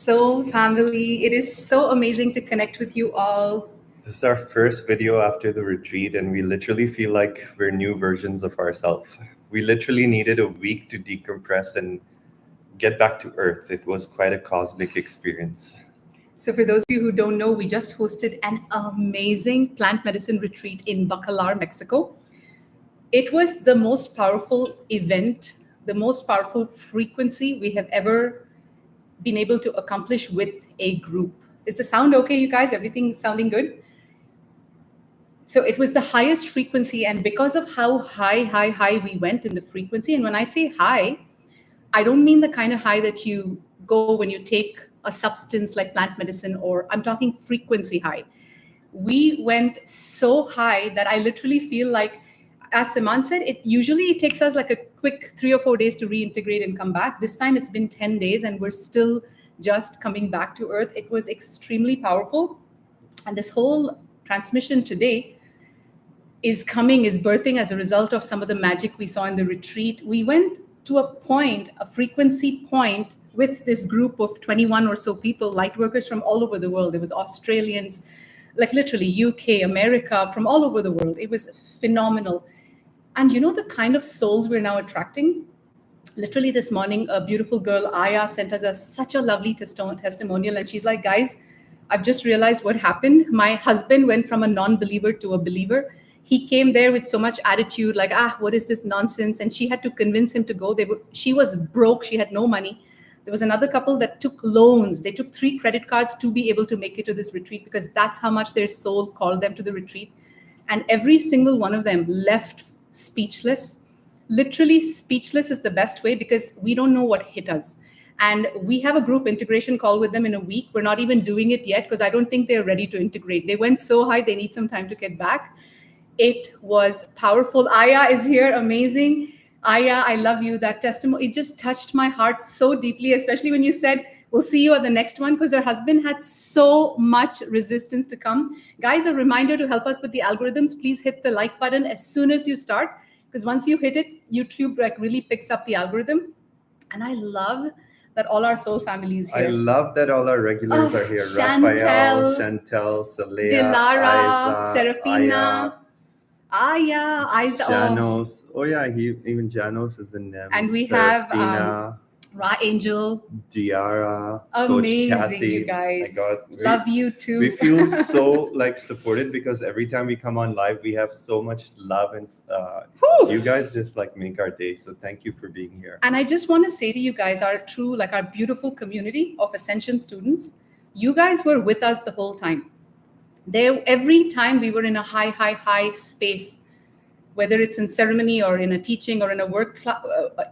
soul family. It is so amazing to connect with you all. This is our first video after the retreat, and we literally feel like we're new versions of ourselves. We literally needed a week to decompress and get back to Earth. It was quite a cosmic experience. So, for those of you who don't know, we just hosted an amazing plant medicine retreat in Bacalar, Mexico. It was the most powerful event, the most powerful frequency we have ever been able to accomplish with a group. Is the sound okay, you guys? Everything sounding good? So it was the highest frequency, and because of how high we went in the frequency, and when I say high, I don't mean the kind of high that you go when you take a substance like plant medicine, or I'm talking frequency high. We went so high that I literally feel like, as Saman said, it usually takes us like a quick 3 or 4 days to reintegrate and come back. This time it's been 10 days and we're still just coming back to Earth. It was extremely powerful. And this whole transmission today is birthing as a result of some of the magic we saw in the retreat. We went to a point, a frequency point, with this group of 21 or so people, light workers from all over the world. There was Australians, like literally UK, America, from all over the world. It was phenomenal. And you know the kind of souls we're now attracting? Literally this morning, a beautiful girl, Aya, sent us such a lovely testimonial. And she's like, guys, I've just realized what happened. My husband went from a non-believer to a believer. He came there with so much attitude, like, what is this nonsense? And she had to convince him to go. She was broke. She had no money. There was another couple that took loans. They took 3 credit cards to be able to make it to this retreat because that's how much their soul called them to the retreat. And every single one of them left speechless. Literally speechless is the best way because we don't know what hit us. And we have a group integration call with them in a week. We're not even doing it yet because I don't think they're ready to integrate. They went so high, they need some time to get back. It was powerful. Aya is here, amazing. Aya, I love you. That testimony, it just touched my heart so deeply, especially when you said, we'll see you at the next one, because her husband had so much resistance to come. Guys, a reminder to help us with the algorithms, please hit the like button as soon as you start, because once you hit it, YouTube really picks up the algorithm. And I love that all our soul families here. I love that all our regulars are here. Raphael, Chantel, Salea, Dilara, Isa, Serafina, Aya, Isa. Janos. Oh yeah, even Janos is in them. And we Serafina, have Ra Angel. Diara. Amazing, Coach Kathy. you guys. My God. Love you too. We feel so supported because every time we come on live, we have so much love, and you guys just make our day. So thank you for being here. And I just want to say to you guys, our beautiful community of Ascension students, you guys were with us the whole time. Every time we were in a high space, whether it's in ceremony or in a teaching or in a work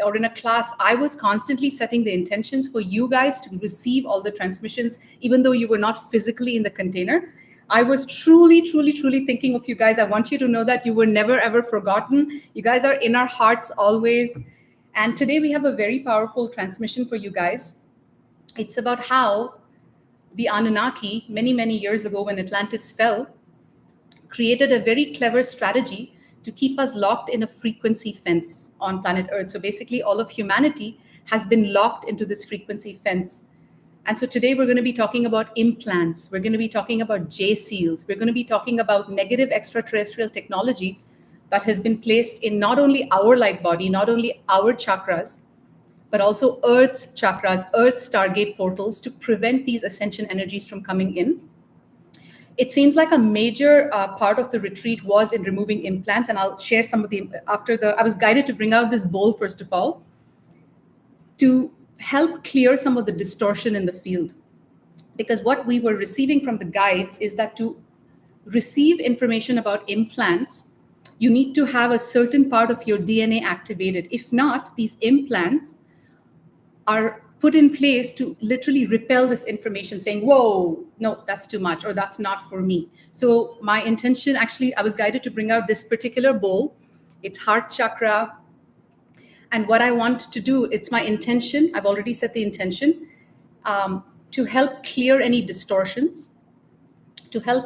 or in a class, I was constantly setting the intentions for you guys to receive all the transmissions, even though you were not physically in the container. I was truly thinking of you guys. I want you to know that you were never, ever forgotten. You guys are in our hearts always. And today we have a very powerful transmission for you guys. It's about how the Anunnaki, many years ago when Atlantis fell, created a very clever strategy to keep us locked in a frequency fence on planet Earth. So basically all of humanity has been locked into this frequency fence. And so today we're going to be talking about implants. We're going to be talking about J-seals. We're going to be talking about negative extraterrestrial technology that has been placed in not only our light body, not only our chakras, but also Earth's chakras, Earth's Stargate portals to prevent these ascension energies from coming in. It seems like a major part of the retreat was in removing implants, and I'll share some of I was guided to bring out this bowl, first of all, to help clear some of the distortion in the field. Because what we were receiving from the guides is that to receive information about implants, you need to have a certain part of your DNA activated. If not, these implants are put in place to literally repel this information, saying, whoa, no, that's too much, or that's not for me. So my intention, actually, I was guided to bring out this particular bowl. It's heart chakra. And what I want to do, it's my intention, I've already set the intention, to help clear any distortions, to help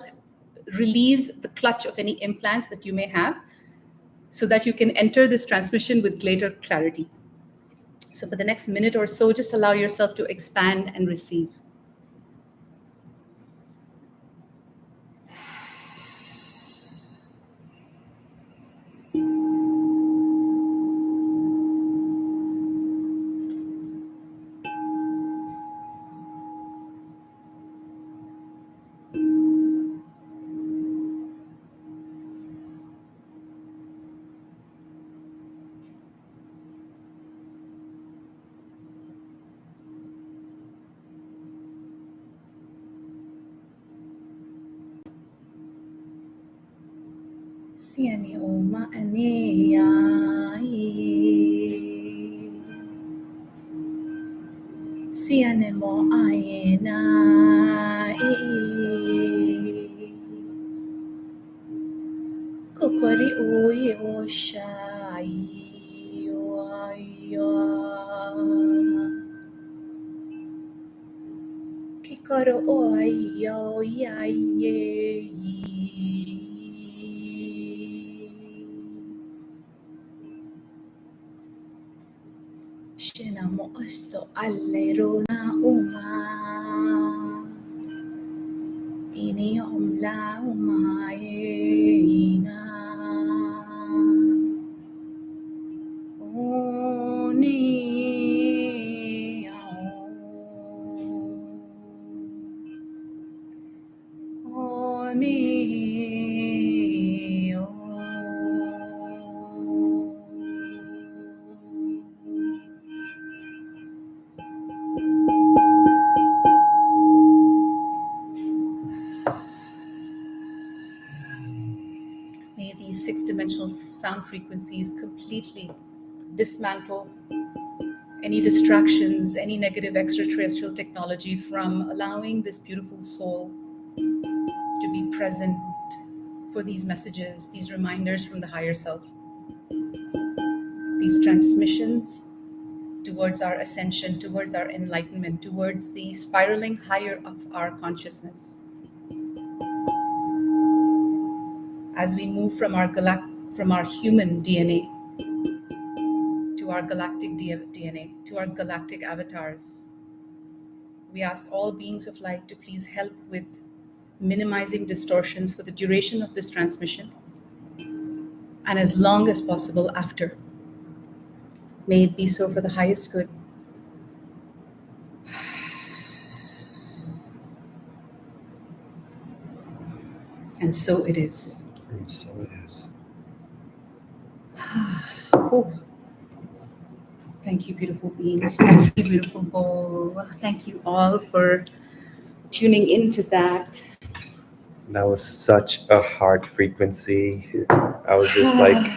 release the clutch of any implants that you may have, so that you can enter this transmission with greater clarity. So for the next minute or so, just allow yourself to expand and receive. Siani oma aneyai. Siane mo ayenai. Kokori oye oshai. Oaya. Kikoro oaya oyaye. Shenamo osto allerona uma. Ini omla umaena. Oni Oni May these six-dimensional sound frequencies completely dismantle any distractions, any negative extraterrestrial technology from allowing this beautiful soul to be present for these messages, these reminders from the higher self, these transmissions towards our ascension, towards our enlightenment, towards the spiraling higher of our consciousness. As we move from our human DNA to our galactic DNA, to our galactic avatars, we ask all beings of light to please help with minimizing distortions for the duration of this transmission and as long as possible after. May it be so for the highest good. And so it is. And so it is. Oh. Thank you, beautiful beings. Thank you, beautiful bowl. Thank you all for tuning into that. That was such a hard frequency. I was just like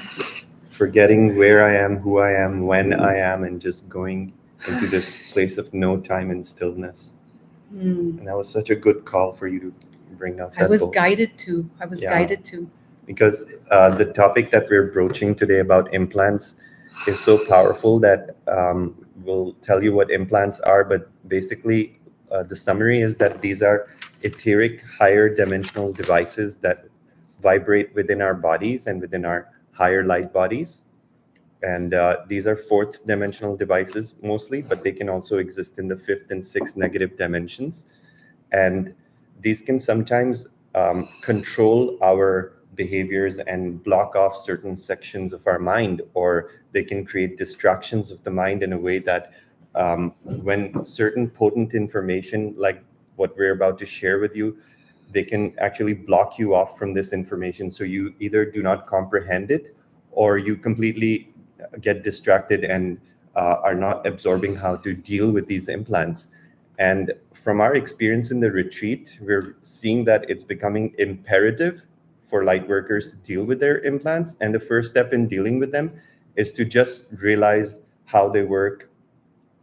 forgetting where I am, who I am, when I am, and just going into this place of no time and stillness. And that was such a good call for you to bring out that I was bowl. guided to. Guided to. Because the topic that we're broaching today about implants is so powerful that we'll tell you what implants are, but basically the summary is that these are etheric higher dimensional devices that vibrate within our bodies and within our higher light bodies. And these are fourth dimensional devices mostly, but they can also exist in the fifth and sixth negative dimensions. And these can sometimes control our behaviors and block off certain sections of our mind, or they can create distractions of the mind in a way that when certain potent information like what we're about to share with you, they can actually block you off from this information. So you either do not comprehend it or you completely get distracted and are not absorbing how to deal with these implants. And from our experience in the retreat, we're seeing that it's becoming imperative for light workers to deal with their implants. And the first step in dealing with them is to just realize how they work,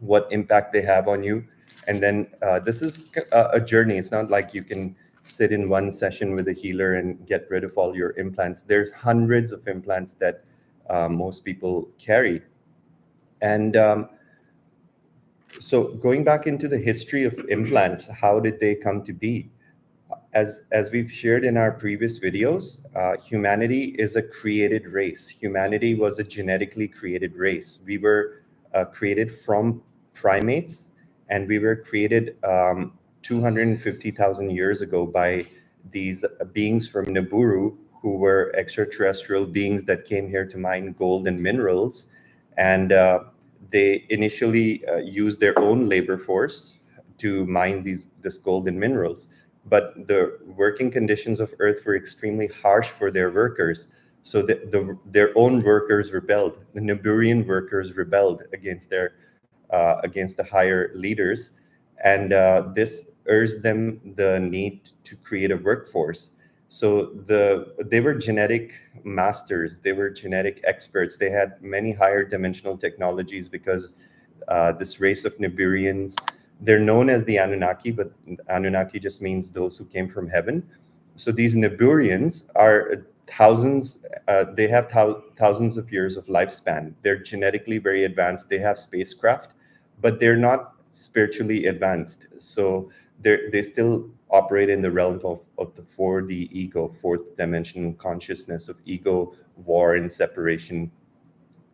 what impact they have on you. And then this is a journey. It's not like you can sit in one session with a healer and get rid of all your implants. There's hundreds of implants that most people carry. And so going back into the history of implants, how did they come to be? As we've shared in our previous videos, humanity is a created race. Humanity was a genetically created race. We were created from primates, and we were created 250,000 years ago by these beings from Nibiru, who were extraterrestrial beings that came here to mine gold and minerals. And they initially used their own labor force to mine this gold and minerals. But the working conditions of Earth were extremely harsh for their workers. So their own workers rebelled. The Niburian workers rebelled against the higher leaders. And this urged them the need to create a workforce. So they were genetic masters, they were genetic experts, they had many higher dimensional technologies because this race of Nibirians, they're known as the Anunnaki, but Anunnaki just means those who came from heaven. So these Niburians are thousands, they have thousands of years of lifespan. They're genetically very advanced. They have spacecraft, but they're not spiritually advanced. So they still operate in the realm of the 4D ego, fourth dimensional consciousness of ego, war, and separation.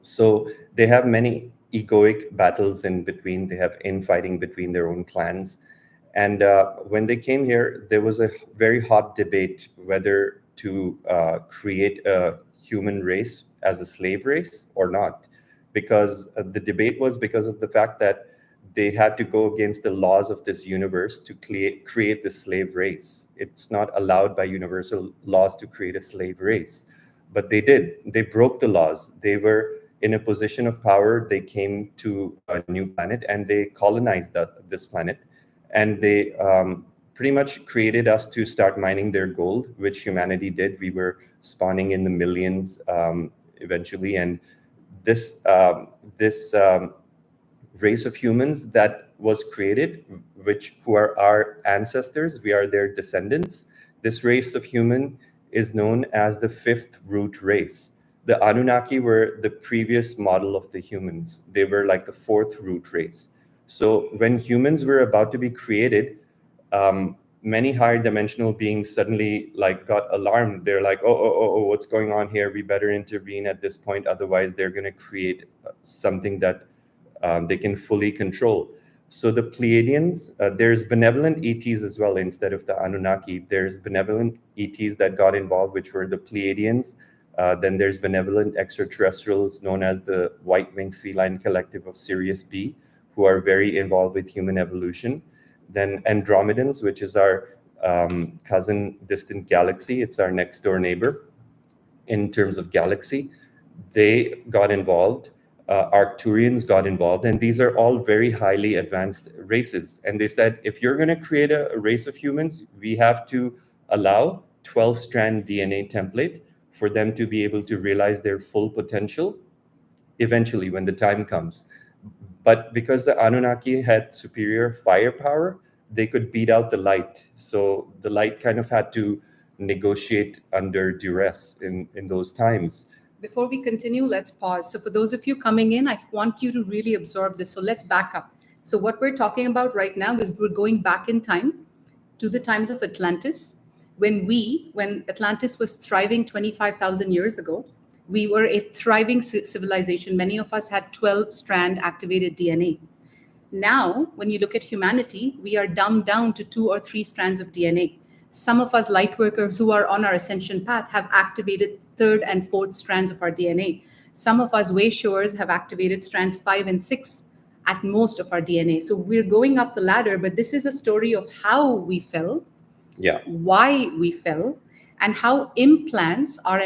So they have many egoic battles in between. They have infighting between their own clans. And when they came here, there was a very hot debate whether to create a human race as a slave race or not. Because the debate was because of the fact that they had to go against the laws of this universe to create the slave race. It's not allowed by universal laws to create a slave race. But they did. They broke the laws. They were in a position of power. They came to a new planet and they colonized this planet. And they pretty much created us to start mining their gold, which humanity did. We were spawning in the millions eventually. And this race of humans that was created, who are our ancestors, we are their descendants. This race of human is known as the fifth root race. The Anunnaki were the previous model of the humans. They were like the fourth root race. So when humans were about to be created, many higher dimensional beings suddenly like got alarmed. They're like, oh, what's going on here? We better intervene at this point. Otherwise, they're going to create something that they can fully control. So the Pleiadians, there's benevolent ETs as well instead of the Anunnaki. There's benevolent ETs that got involved, which were the Pleiadians. Then there's benevolent extraterrestrials known as the white-winged feline collective of Sirius B, who are very involved with human evolution. Then Andromedans, which is our cousin distant galaxy. It's our next door neighbor in terms of galaxy. They got involved. Arcturians got involved, and these are all very highly advanced races. And they said, if you're going to create a race of humans, we have to allow 12-strand DNA template for them to be able to realize their full potential eventually when the time comes. But because the Anunnaki had superior firepower, they could beat out the light. So the light kind of had to negotiate under duress in those times. Before we continue, let's pause. So for those of you coming in, I want you to really absorb this. So let's back up. So what we're talking about right now is we're going back in time to the times of Atlantis. When Atlantis was thriving 25,000 years ago, we were a thriving civilization. Many of us had 12-strand activated DNA. Now, when you look at humanity, we are dumbed down to 2 or 3 strands of DNA. Some of us light workers who are on our ascension path have activated 3rd and 4th strands of our DNA. Some of us way showers have activated strands 5 and 6 at most of our DNA. So we're going up the ladder, but this is a story of how we fell, why we fell, and how implants are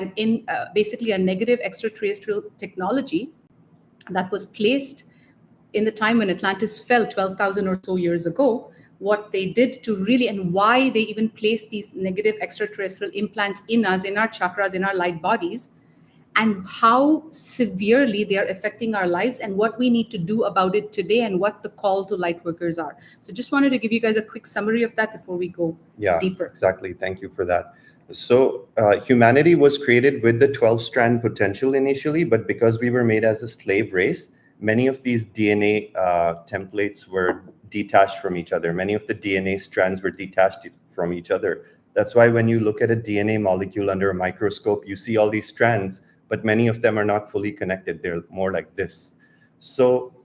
basically a negative extraterrestrial technology that was placed in the time when Atlantis fell 12,000 or so years ago. What they did to really, and why they even placed these negative extraterrestrial implants in us, in our chakras, in our light bodies, and how severely they are affecting our lives and what we need to do about it today and what the call to light workers are. So just wanted to give you guys a quick summary of that before we go deeper. Exactly. Thank you for that. So humanity was created with the 12-strand potential initially, but because we were made as a slave race, many of these DNA templates were detached from each other. Many of the DNA strands were detached from each other. That's why when you look at a DNA molecule under a microscope, you see all these strands, but many of them are not fully connected. They're more like this. So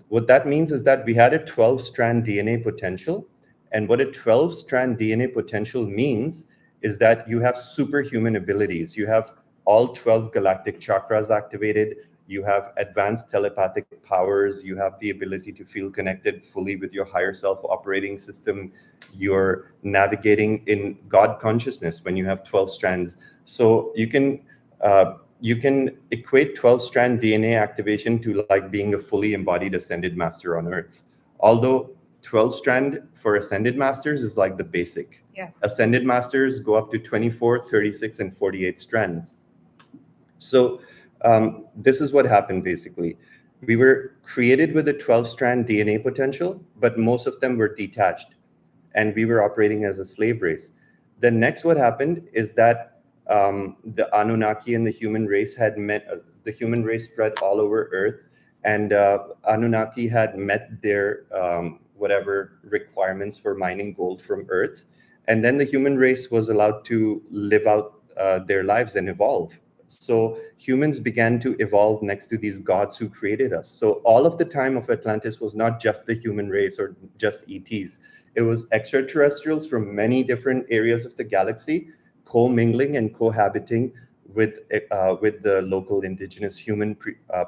what that means is that we had a 12-strand DNA potential. And what a 12-strand DNA potential means is that you have superhuman abilities. You have all 12 galactic chakras activated. You have advanced telepathic powers. You have the ability to feel connected fully with your higher self operating system. You're navigating in God consciousness when you have 12 strands. So you can equate 12-strand DNA activation to like being a fully embodied ascended master on Earth. Although 12-strand for ascended masters is like the basic. Yes. Ascended masters go up to 24, 36, and 48 strands. So this is what happened basically. We were created with a 12-strand DNA potential, but most of them were detached, and we were operating as a slave race. Then next, what happened is that the Anunnaki and the human race had met. The human race spread all over Earth, and Anunnaki had met their whatever requirements for mining gold from Earth, and then the human race was allowed to live out their lives and evolve. So humans began to evolve next to these gods who created us. So all of the time of Atlantis was not just the human race or just ETs. It was extraterrestrials from many different areas of the galaxy co-mingling and cohabiting with the local indigenous human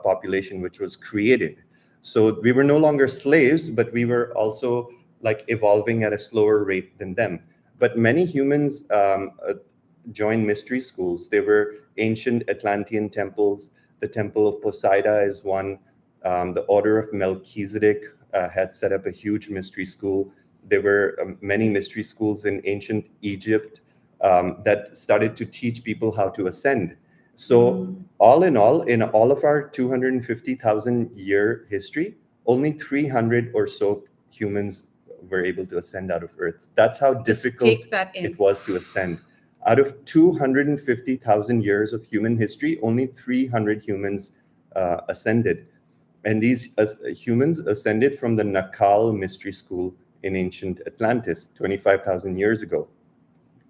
population, which was created. So we were no longer slaves, but we were also like evolving at a slower rate than them. But many humans joined mystery schools. There were ancient Atlantean temples. The Temple of Poseidon is one. The Order of Melchizedek had set up a huge mystery school. There were many mystery schools in ancient Egypt that started to teach people how to ascend. So all in all of our 250,000 year history, only 300 or so humans were able to ascend out of Earth. That's how difficult it was to ascend. Out of 250,000 years of human history, only 300 humans ascended. And these humans ascended from the Nakal mystery school in ancient Atlantis 25,000 years ago.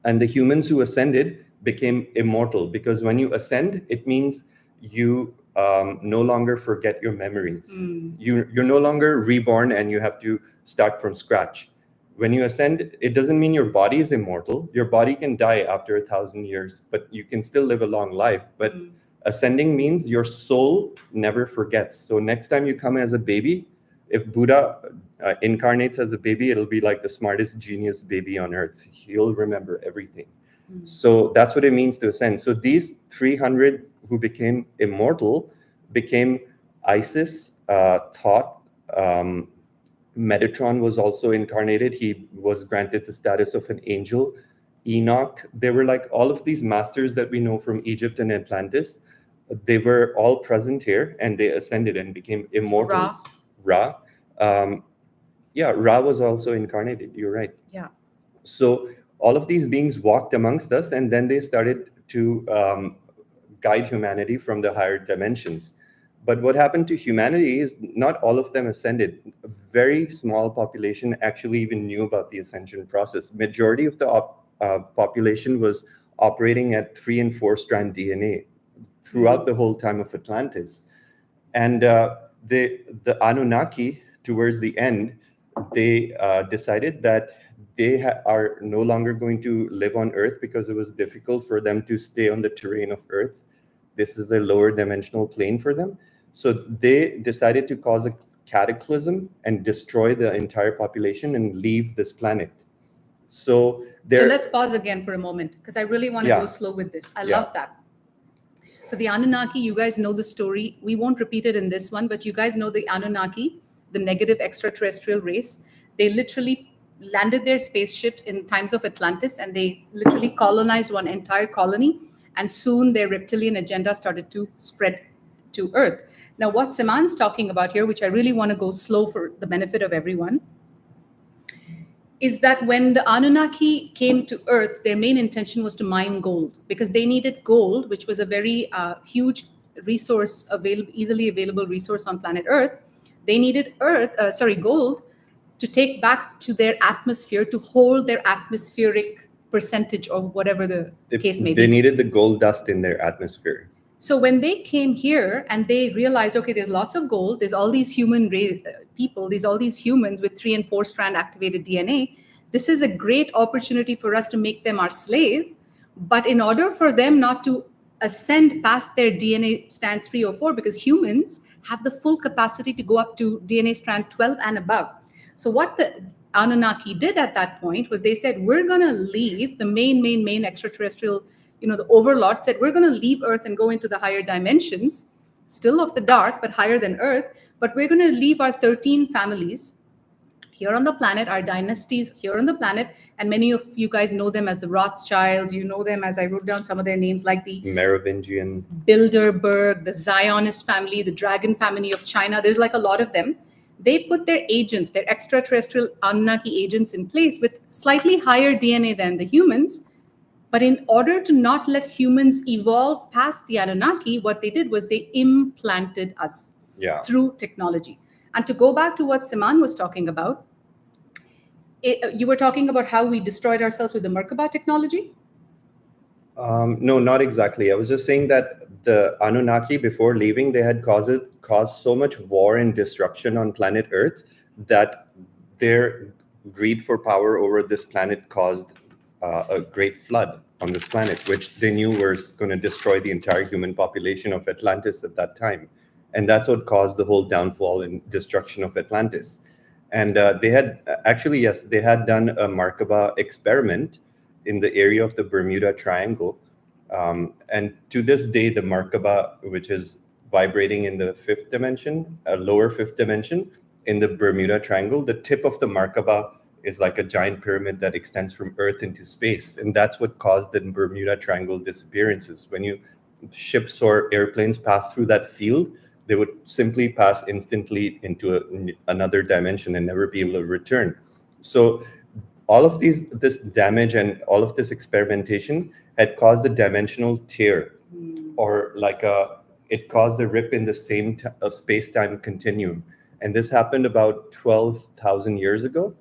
And the humans who ascended became immortal, because when you ascend, it means you no longer forget your memories. You're no longer reborn and you have to start from scratch. When you ascend, it doesn't mean your body is immortal. Your body can die after 1,000 years, but you can still live a long life. But ascending means your soul never forgets. So next time you come as a baby, if Buddha incarnates as a baby, it'll be like the smartest genius baby on earth. He'll remember everything. So that's what it means to ascend. So these 300 who became immortal became Isis, Thoth. Metatron was also incarnated. He was granted the status of an angel. Enoch. They were like all of these masters that we know from Egypt and Atlantis. They were all present here, and they ascended and became immortals. Ra. Ra was also incarnated. You're right. Yeah. So all of these beings walked amongst us, and then they started to guide humanity from the higher dimensions. But what happened to humanity is not all of them ascended. A very small population actually even knew about the ascension process. Majority of the population was operating at 3 and 4 strand DNA throughout the whole time of Atlantis. And the Anunnaki, towards the end, they decided that they are no longer going to live on Earth because it was difficult for them to stay on the terrain of Earth. This is a lower dimensional plane for them. So they decided to cause a cataclysm and destroy the entire population and leave this planet. So let's pause again for a moment, because I really want to go slow with this. I love that. So the Anunnaki, you guys know the story. We won't repeat it in this one, but you guys know the Anunnaki, the negative extraterrestrial race. They literally landed their spaceships in times of Atlantis, and they literally colonized one entire colony. And soon their reptilian agenda started to spread to Earth. Now, what Siman's talking about here, which I really want to go slow for the benefit of everyone, is that when the Anunnaki came to Earth, their main intention was to mine gold, because they needed gold, which was a very huge resource, easily available resource on planet Earth. They needed gold to take back to their atmosphere, to hold their atmospheric percentage, or whatever the case may be. They needed the gold dust in their atmosphere. So when they came here and they realized, okay, there's lots of gold, there's all these human people, there's all these humans with 3 and 4 strand activated DNA. This is a great opportunity for us to make them our slave. But in order for them not to ascend past their DNA strand 3 or 4, because humans have the full capacity to go up to DNA strand 12 and above. So what the Anunnaki did at that point was they said, we're going to leave the main extraterrestrial, the overlord said, we're going to leave Earth and go into the higher dimensions, still of the dark, but higher than Earth. But we're going to leave our 13 families Here on the planet, our dynasties here on the planet, and many of you guys know them as the Rothschilds. You know them as I wrote down some of their names, like the Merovingian, Bilderberg, the Zionist family, the Dragon family of China. There's like a lot of them. They put their agents, their extraterrestrial Anunnaki agents in place with slightly higher DNA than the humans. But in order to not let humans evolve past the Anunnaki, what they did was they implanted us through technology. And to go back to what Siman was talking about, you were talking about how we destroyed ourselves with the Merkaba technology? No, not exactly. I was just saying that the Anunnaki, before leaving, they had caused so much war and disruption on planet Earth that their greed for power over this planet caused a great flood on this planet, which they knew was going to destroy the entire human population of Atlantis at that time. And that's what caused the whole downfall and destruction of Atlantis. And they had they had done a Merkaba experiment in the area of the Bermuda Triangle. And to this day, the Merkaba, which is vibrating in the fifth dimension, a lower fifth dimension in the Bermuda Triangle, the tip of the Merkaba is like a giant pyramid that extends from Earth into space. And that's what caused the Bermuda Triangle disappearances. When ships or airplanes pass through that field, they would simply pass instantly into another dimension and never be able to return. So all of this damage and all of this experimentation had caused a dimensional tear, or it caused a rip in the same space-time continuum. And this happened about 12,000 years ago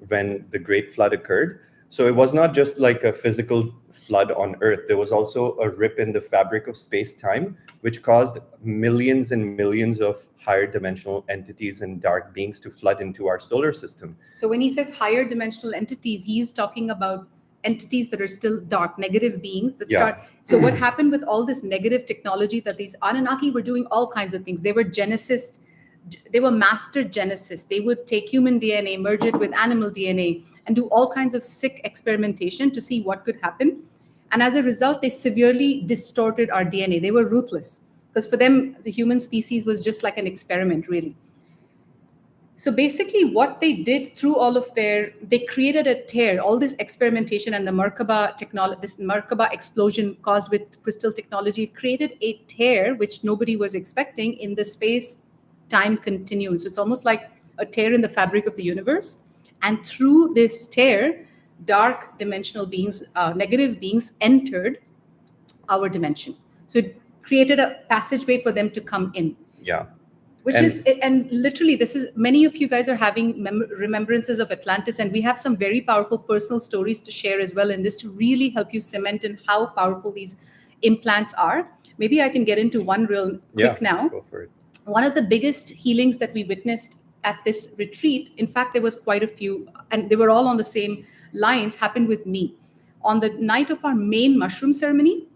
when the Great Flood occurred. So it was not just like a physical flood on Earth. There was also a rip in the fabric of space-time, which caused millions and millions of higher dimensional entities and dark beings to flood into our solar system. So when he says higher dimensional entities, he's talking about entities that are still dark, negative beings that start. So what happened with all this negative technology that these Anunnaki were doing all kinds of things. They were geneticists. They were master geneticists. They would take human DNA, merge it with animal DNA, and do all kinds of sick experimentation to see what could happen. And as a result, they severely distorted our DNA. They were ruthless because for them, the human species was just like an experiment, really. So basically what they did through all of they created a tear, all this experimentation and the Merkaba technology, this Merkaba explosion caused with crystal technology, created a tear which nobody was expecting in the space-time continuum. So it's almost like a tear in the fabric of the universe. And through this tear, dark dimensional beings, negative beings entered our dimension. So it created a passageway for them to come in. Yeah. And literally, this is, many of you guys are having remembrances of Atlantis, and we have some very powerful personal stories to share as well in this to really help you cement in how powerful these implants are. Maybe I can get into one real quick now. Go for it. One of the biggest healings that we witnessed at this retreat, in fact, there was quite a few, and they were all on the same lines, happened with me. On the night of our main mushroom ceremony,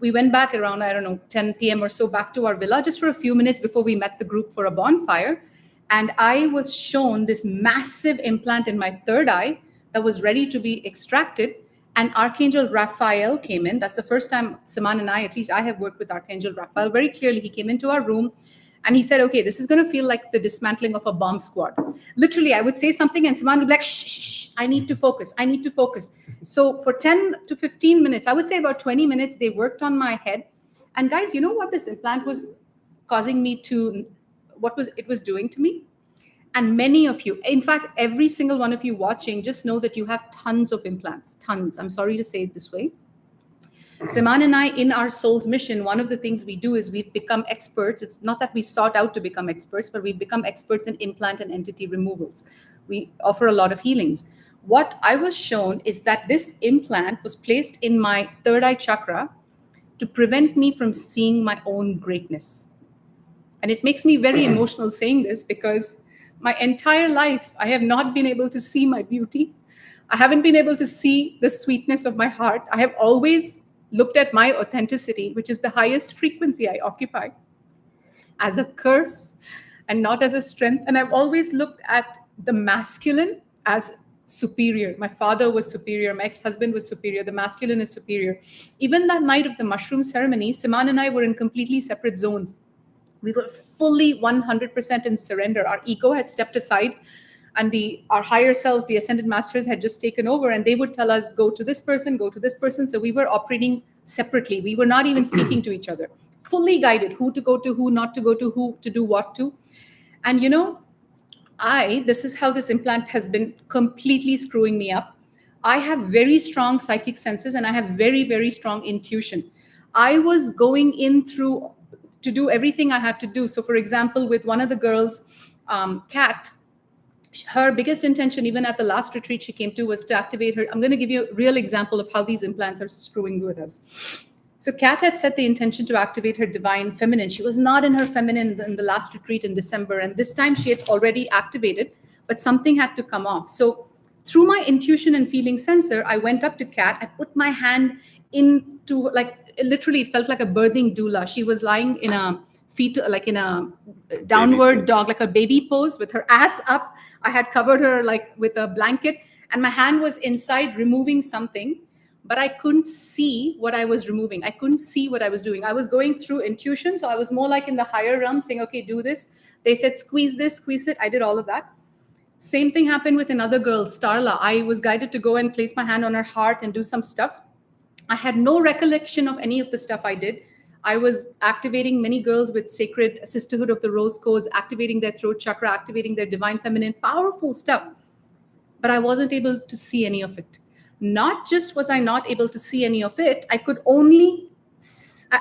we went back around, 10 p.m. or so back to our villa just for a few minutes before we met the group for a bonfire. And I was shown this massive implant in my third eye that was ready to be extracted. And Archangel Raphael came in. That's the first time Saman and I, at least I have worked with Archangel Raphael very clearly. He came into our room and he said, okay, this is going to feel like the dismantling of a bomb squad. Literally, I would say something and Saman would be like, shh, shh, shh, I need to focus. I need to focus. So for 10 to 15 minutes, I would say about 20 minutes, they worked on my head. And guys, you know what this implant was causing me to, it was doing to me? And many of you, in fact, every single one of you watching, just know that you have tons of implants, tons. I'm sorry to say it this way. Saman and I, in our soul's mission, one of the things we do is we become experts. It's not that we sought out to become experts, but we become experts in implant and entity removals. We offer a lot of healings. What I was shown is that this implant was placed in my third eye chakra to prevent me from seeing my own greatness. And it makes me very emotional saying this because my entire life, I have not been able to see my beauty. I haven't been able to see the sweetness of my heart. I have always looked at my authenticity, which is the highest frequency I occupy, as a curse and not as a strength. And I've always looked at the masculine as superior. My father was superior. My ex-husband was superior. The masculine is superior. Even that night of the mushroom ceremony, Saman and I were in completely separate zones. We were fully 100% in surrender. Our ego had stepped aside. and our higher selves, the ascended masters, had just taken over, and they would tell us, go to this person, go to this person. So we were operating separately. We were not even speaking to each other, fully guided, who to go to, who not to go to, who to do what to. And this is how this implant has been completely screwing me up. I have very strong psychic senses, and I have very, very strong intuition. I was going in through to do everything I had to do. So for example, with one of the girls, Kat, her biggest intention, even at the last retreat she came to, was to activate her. I'm going to give you a real example of how these implants are screwing with us. So Kat had set the intention to activate her divine feminine. She was not in her feminine in the last retreat in December. And this time she had already activated, but something had to come off. So through my intuition and feeling sensor, I went up to Kat. I put my hand into, literally it felt like a birthing doula. She was lying in a fetal, like in a downward dog, like a baby pose with her ass up. I had covered her with a blanket, and my hand was inside removing something, but I couldn't see what I was removing. I couldn't see what I was doing. I was going through intuition. So I was more like in the higher realm saying, okay, do this. They said, squeeze this, squeeze it. I did all of that. Same thing happened with another girl, Starla. I was guided to go and place my hand on her heart and do some stuff. I had no recollection of any of the stuff I did. I was activating many girls with sacred sisterhood of the rose codes, activating their throat chakra, activating their divine feminine, powerful stuff. But I wasn't able to see any of it. Not just was I not able to see any of it, I could only,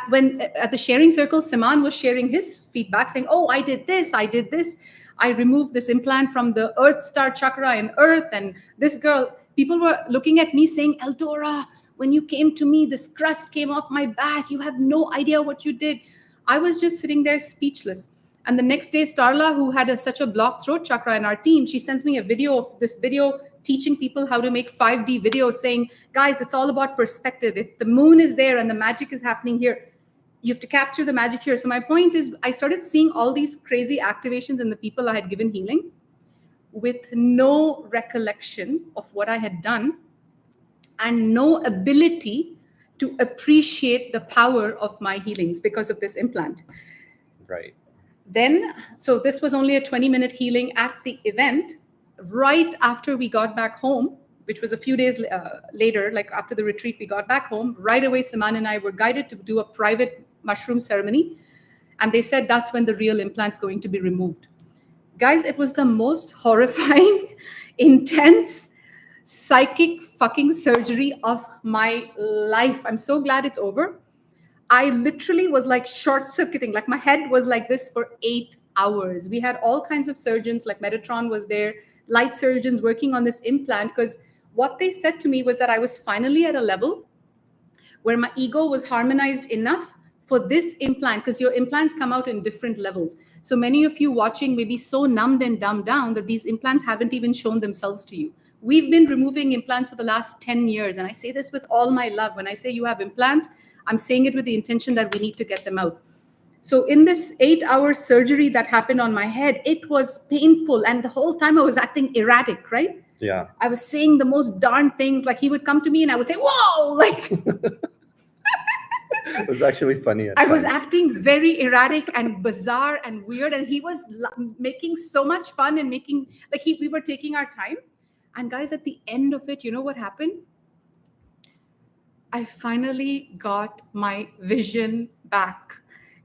when at the sharing circle, Saman was sharing his feedback saying, oh, I did this, I removed this implant from the earth star chakra in earth, and this girl, people were looking at me saying, Eldora, when you came to me, this crust came off my back, you have no idea what you did. I was just sitting there speechless. And the next day, Starla, who had such a blocked throat chakra in our team, she sends me a video of this video teaching people how to make 5D videos saying, guys, it's all about perspective. If the moon is there and the magic is happening here, you have to capture the magic here. So my point is, I started seeing all these crazy activations in the people I had given healing with no recollection of what I had done and no ability to appreciate the power of my healings because of this implant. Right. Then, so this was only a 20-minute healing at the event. Right after we got back home, which was a few days later, like after the retreat, we got back home. Right away, Saman and I were guided to do a private mushroom ceremony. And they said that's when the real implant's going to be removed. Guys, it was the most horrifying, intense, psychic fucking surgery of my life. I'm so glad it's over. I literally was like short circuiting, like my head was like this for 8 hours. We had all kinds of surgeons, like Metatron was there, light surgeons working on this implant, because what they said to me was that I was finally at a level where my ego was harmonized enough for this implant, because your implants come out in different levels. So many of you watching may be so numbed and dumbed down that these implants haven't even shown themselves to you. We've been removing implants for the last 10 years. And I say this with all my love. When I say you have implants, I'm saying it with the intention that we need to get them out. So in this 8-hour surgery that happened on my head, it was painful. And the whole time I was acting erratic, right? Yeah. I was saying the most darn things. Like he would come to me and I would say, whoa, like... It was actually funny. I was acting very erratic and bizarre and weird. And he was making so much fun and making, like we were taking our time. And guys, at the end of it, you know what happened? I finally got my vision back.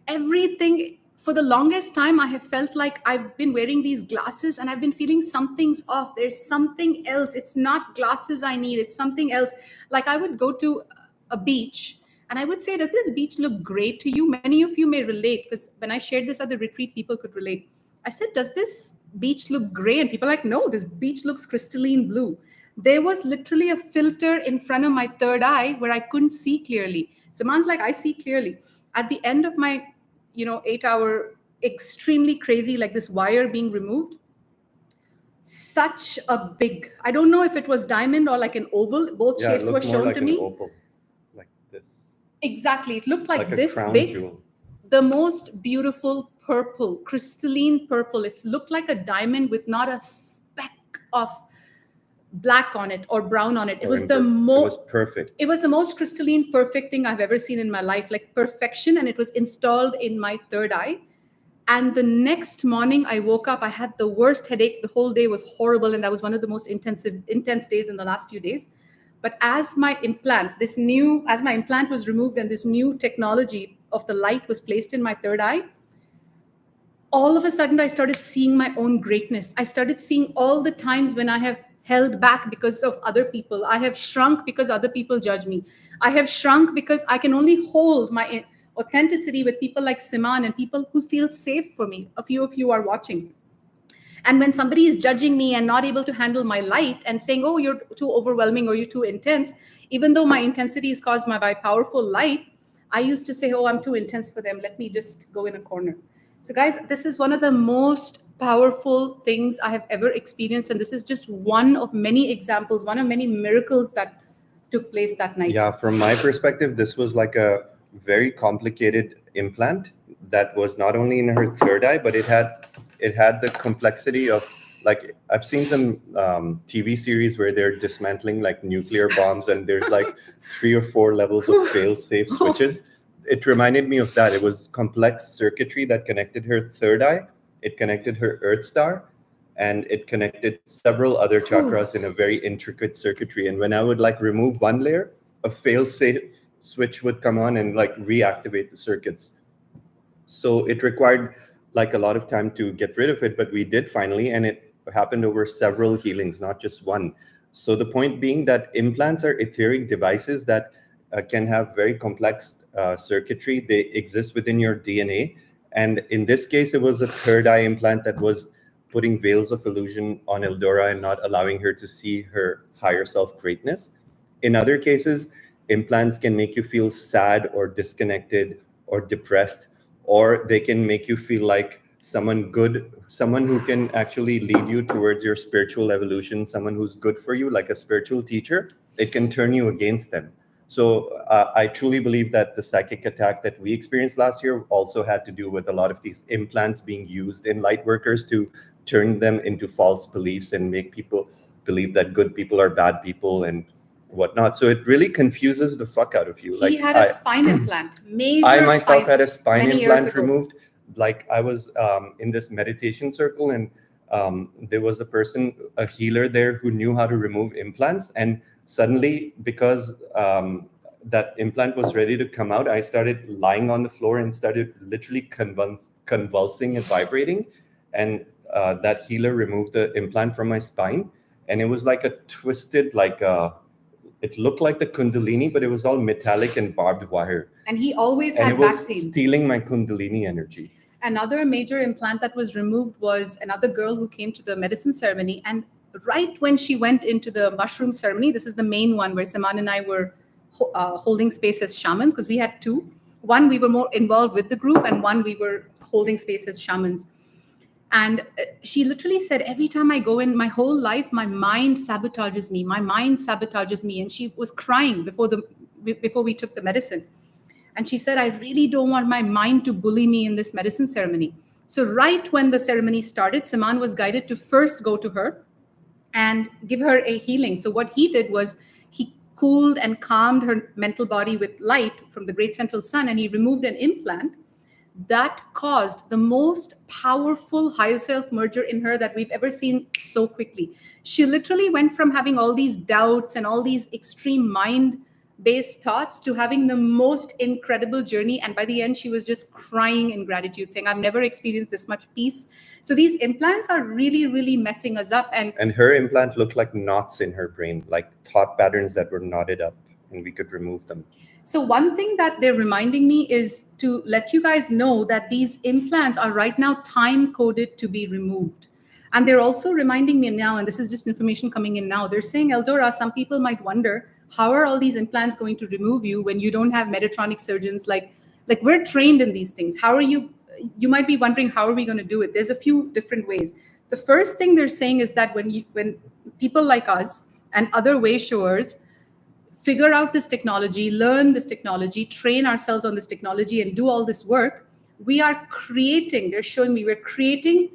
Everything, for the longest time, I have felt like I've been wearing these glasses and I've been feeling something's off. There's something else. It's not glasses I need. It's something else. Like I would go to a beach and I would say, does this beach look great to you? Many of you may relate, because when I shared this at the retreat, people could relate. I said, does this beach look gray? And people are like, no, this beach looks crystalline blue. There was literally a filter in front of my third eye where I couldn't see clearly. Saman's like, I see clearly. At the end of my 8-hour, extremely crazy, like this wire being removed, such a big, I don't know if it was diamond or like an oval, both shapes were shown to me. Opal, like this. Exactly. It looked like this crown big. Jewel. The most beautiful purple, crystalline purple. It looked like a diamond with not a speck of black on it or brown on it. It was the most perfect. It was the most crystalline, perfect thing I've ever seen in my life, like perfection. And it was installed in my third eye. And the next morning I woke up, I had the worst headache. The whole day was horrible. And that was one of the most intense days in the last few days. But as my implant was removed and this new technology of the light was placed in my third eye, all of a sudden I started seeing my own greatness. I started seeing all the times when I have held back because of other people. I have shrunk because other people judge me. I have shrunk because I can only hold my authenticity with people like Siman and people who feel safe for me. A few of you are watching. And when somebody is judging me and not able to handle my light and saying, oh, you're too overwhelming or you're too intense, even though my intensity is caused by powerful light, I used to say, oh, I'm too intense for them. Let me just go in a corner. So guys, this is one of the most powerful things I have ever experienced. And this is just one of many examples, one of many miracles that took place that night. Yeah, from my perspective, this was like a very complicated implant that was not only in her third eye, but it had the complexity of, like, I've seen some TV series where they're dismantling like nuclear bombs and there's like 3 or 4 levels of fail-safe switches. It reminded me of that. It was complex circuitry that connected her third eye. It connected her Earth star, and it connected several other chakras in a very intricate circuitry. And when I would like remove one layer, a fail-safe switch would come on and like reactivate the circuits. So it required like a lot of time to get rid of it, but we did finally, and it happened over several healings, not just one. So the point being that implants are etheric devices that can have very complex circuitry. They exist within your DNA. And in this case, it was a third eye implant that was putting veils of illusion on Eldora and not allowing her to see her higher self greatness. In other cases, implants can make you feel sad or disconnected or depressed, or they can make you feel like someone good, someone who can actually lead you towards your spiritual evolution, someone who's good for you, like a spiritual teacher. It can turn you against them. So I truly believe that the psychic attack that we experienced last year also had to do with a lot of these implants being used in light workers to turn them into false beliefs and make people believe that good people are bad people and whatnot. So it really confuses the fuck out of you. He had a spine implant. I myself had a spine implant removed. Like I was in this meditation circle, and there was a person, a healer there, who knew how to remove implants. And suddenly, because that implant was ready to come out, I started lying on the floor and started literally convulsing and vibrating. And that healer removed the implant from my spine. And it was like a twisted, like it looked like the Kundalini, but it was all metallic and barbed wire. And he always had back pain. Stealing my Kundalini energy. Another major implant that was removed was another girl who came to the medicine ceremony. And right when she went into the mushroom ceremony, this is the main one where Saman and I were holding space as shamans, because we had 2. One, we were more involved with the group, and one, we were holding space as shamans. And she literally said, every time I go in, my whole life, my mind sabotages me. My mind sabotages me. And she was crying before we took the medicine. And she said, I really don't want my mind to bully me in this medicine ceremony. So right when the ceremony started, Saman was guided to first go to her and give her a healing. So what he did was he cooled and calmed her mental body with light from the great central sun, and he removed an implant that caused the most powerful higher self merger in her that we've ever seen so quickly. She literally went from having all these doubts and all these extreme mind-based thoughts to having the most incredible journey. And by the end, she was just crying in gratitude, saying, I've never experienced this much peace. So these implants are really, really messing us up. And her implant looked like knots in her brain, like thought patterns that were knotted up, and we could remove them. So one thing that they're reminding me is to let you guys know that these implants are right now time coded to be removed. And they're also reminding me now, and this is just information coming in now, they're saying, Eldora, some people might wonder, how are all these implants going to remove you when you don't have Metatronic surgeons? Like we're trained in these things. How are you might be wondering, how are we going to do it? There's a few different ways. The first thing they're saying is that when people like us and other way showers figure out this technology, learn this technology, train ourselves on this technology, and do all this work, we are creating, they're showing me, we're creating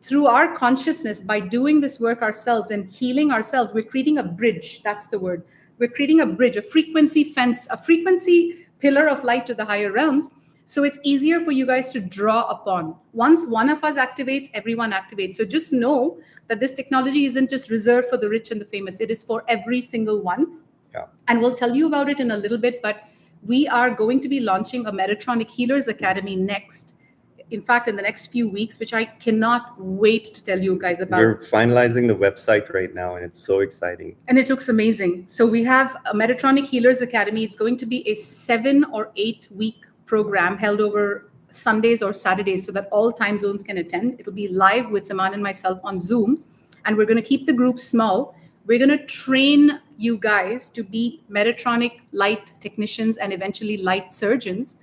through our consciousness by doing this work ourselves and healing ourselves. We're creating a bridge. That's the word. We're creating a bridge, a frequency fence, a frequency pillar of light to the higher realms, So it's easier for you guys to draw upon. Once one of us activates, everyone activates. So just know that this technology isn't just reserved for the rich and the famous. It is for every single one. Yeah. And we'll tell you about it in a little bit, but we are going to be launching a Metatronic Healers Academy next. In fact, in the next few weeks, which I cannot wait to tell you guys about. We're finalizing the website right now, and it's so exciting. And it looks amazing. So we have a Metatronic Healers Academy. It's going to be a 7 or 8 week program held over Sundays or Saturdays so that all time zones can attend. It'll be live with Saman and myself on Zoom. And we're going to keep the group small. We're going to train you guys to be Metatronic light technicians and eventually light surgeons.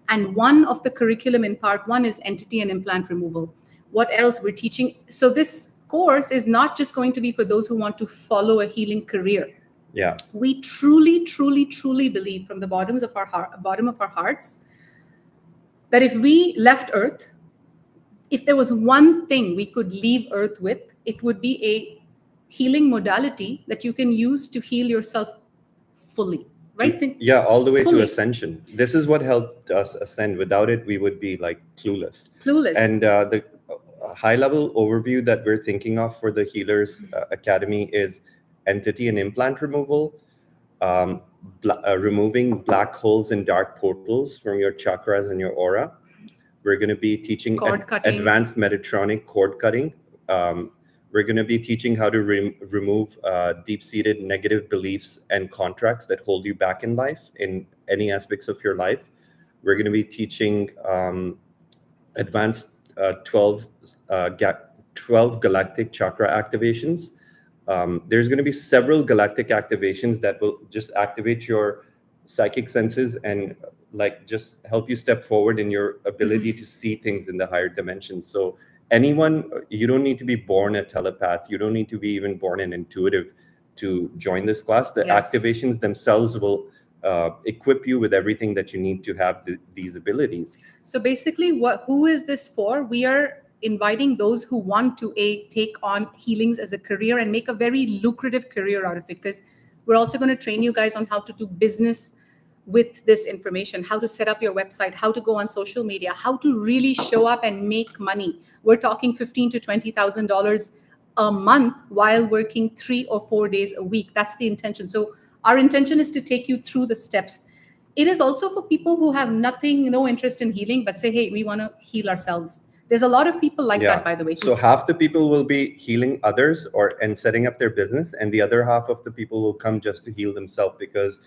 And one of the curriculum in part 1 is entity and implant removal. What else we're teaching? So this course is not just going to be for those who want to follow a healing career. Yeah. We truly, truly, truly believe from the bottom of our hearts that if we left Earth, if there was one thing we could leave Earth with, it would be a healing modality that you can use to heal yourself fully. Right? Yeah, all the way to ascension. This is what helped us ascend. Without it, we would be like clueless. And the high-level overview that we're thinking of for the Healers Academy is entity and implant removal, removing black holes and dark portals from your chakras and your aura. We're going to be teaching advanced Metatronic cord cutting. We're going to be teaching how to remove deep-seated negative beliefs and contracts that hold you back in life, in any aspects of your life. We're going to be teaching advanced 12 galactic chakra activations. There's going to be several galactic activations that will just activate your psychic senses and like just help you step forward in your ability to see things in the higher dimensions. So anyone, you don't need to be born a telepath. You don't need to be even born an intuitive to join this class. The activations themselves will equip you with everything that you need to have these abilities. So basically, who is this for? We are inviting those who want to take on healings as a career and make a very lucrative career out of it, because we're also going to train you guys on how to do business with this information, how to set up your website, how to go on social media, how to really show up and make money. We're talking $15,000 to $20,000 a month while working 3 or 4 days a week. That's the intention. So our intention is to take you through the steps. It is also for people who have no interest in healing, but say, hey, we want to heal ourselves. There's a lot of people like that, by the way. So half the people will be healing others and setting up their business, and the other half of the people will come just to heal themselves. Because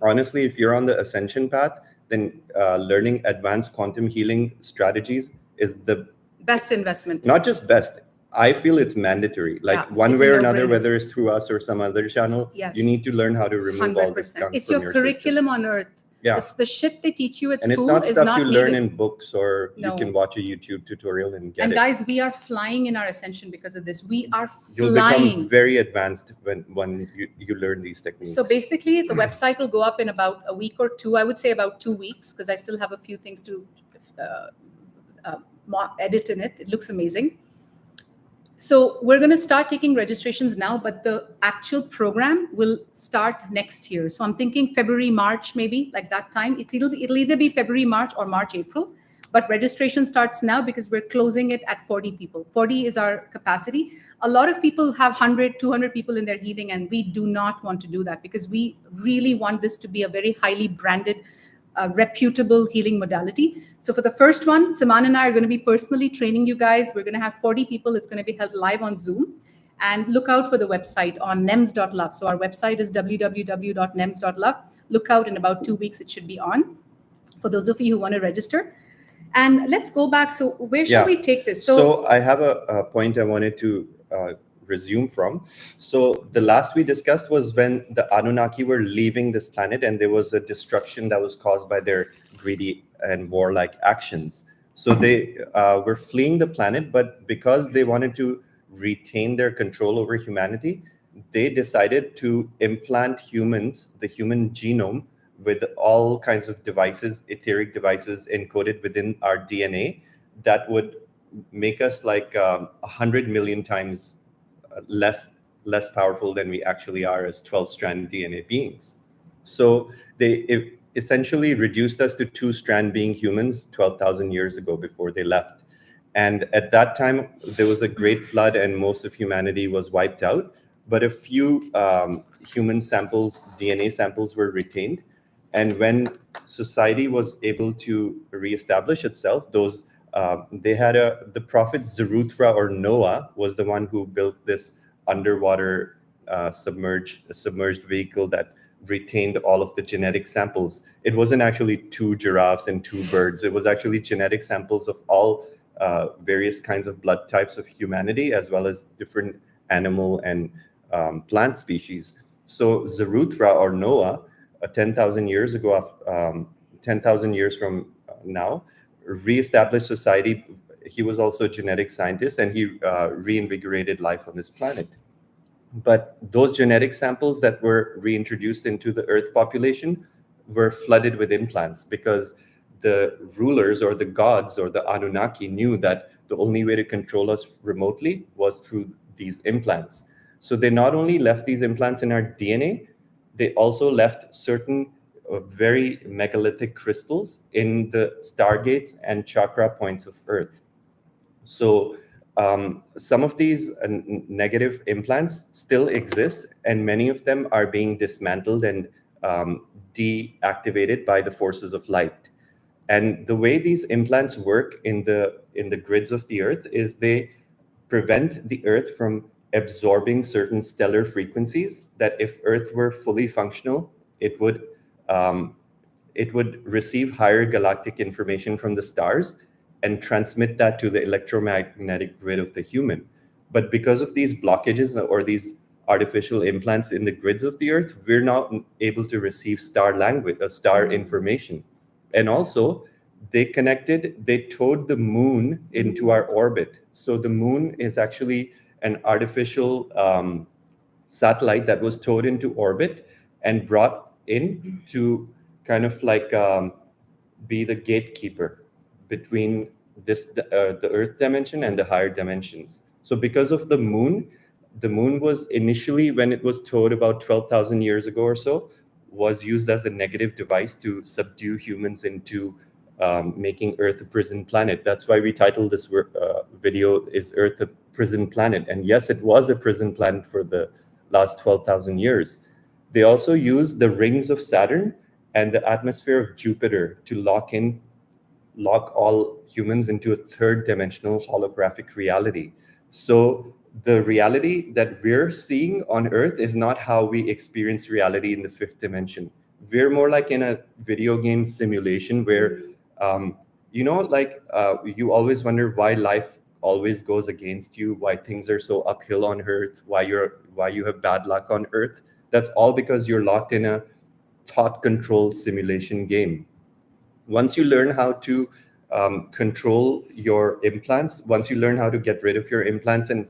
honestly, if you're on the ascension path, then learning advanced quantum healing strategies is the best investment. Not just best. I feel it's mandatory. Like one way or another, whether it's through us or some other channel, you need to learn how to remove 100%. All this gunk It's from your curriculum system. On Earth. Yeah. It's the shit they teach you at and school. And it's not stuff you learn needed. in books or you can watch a YouTube tutorial and get it. And guys, we are flying in our ascension because of this. We are flying. You'll become very advanced when you learn these techniques. So basically, the website will go up in about a week or two. I would say about 2 weeks, because I still have a few things to edit in it. It looks amazing. So we're going to start taking registrations now, but the actual program will start next year. So I'm thinking February, March, maybe like that time. It'll either be February, March or March, April. But registration starts now because we're closing it at 40 people. 40 is our capacity. A lot of people have 100, 200 people in their healing, and we do not want to do that because we really want this to be a very highly branded, reputable healing modality. So for the first one, Saman and I are going to be personally training you guys. We're going to have 40 people. It's going to be held live on Zoom. And look out for the website on nems.love. So our website is www.nems.love. Look out, in about 2 weeks, it should be on for those of you who want to register. And let's go back. So where shall we take this? So I have a point I wanted to resume from. So the last we discussed was when the Anunnaki were leaving this planet and there was a destruction that was caused by their greedy and warlike actions. So they were fleeing the planet, but because they wanted to retain their control over humanity, they decided to implant humans, the human genome, with all kinds of devices, etheric devices encoded within our DNA that would make us like 100 million times less powerful than we actually are as 12-strand DNA beings. So essentially reduced us to two-strand being humans 12,000 years ago before they left. And at that time, there was a great flood and most of humanity was wiped out. But a few human samples, DNA samples, were retained. And when society was able to reestablish itself, they had the prophet Zeruthrah, or Noah, was the one who built this underwater submerged vehicle that retained all of the genetic samples. It wasn't actually two giraffes and two birds. It was actually genetic samples of all various kinds of blood types of humanity, as well as different animal and plant species. So Zeruthrah, or Noah, 10,000 years ago, 10,000 years from now, reestablished society. He was also a genetic scientist, and he reinvigorated life on this planet. But those genetic samples that were reintroduced into the Earth population were flooded with implants, because the rulers or the gods or the Anunnaki knew that the only way to control us remotely was through these implants. So they not only left these implants in our DNA, they also left certain very megalithic crystals in the stargates and chakra points of Earth. So some of these negative implants still exist, and many of them are being dismantled and deactivated by the forces of light. And the way these implants work in the grids of the Earth is they prevent the Earth from absorbing certain stellar frequencies that, if Earth were fully functional, it would receive higher galactic information from the stars and transmit that to the electromagnetic grid of the human. But because of these blockages or these artificial implants in the grids of the Earth, we're not able to receive star language, star information. And also, they towed the moon into our orbit. So the moon is actually an artificial satellite that was towed into orbit and brought in to kind of like be the gatekeeper between the Earth dimension and the higher dimensions. So because of the moon was initially, when it was towed about 12,000 years ago or so, was used as a negative device to subdue humans into making Earth a prison planet. That's why we titled this video, "Is Earth a Prison Planet?" And yes, it was a prison planet for the last 12,000 years. They also used the rings of Saturn and the atmosphere of Jupiter to lock all humans into a third dimensional holographic reality. So the reality that we're seeing on Earth is not how we experience reality in the fifth dimension. We're more like in a video game simulation where, you always wonder why life always goes against you, why things are so uphill on Earth, why you have bad luck on Earth. That's all because you're locked in a thought-controlled simulation game. Once you learn how to control your implants, once you learn how to get rid of your implants and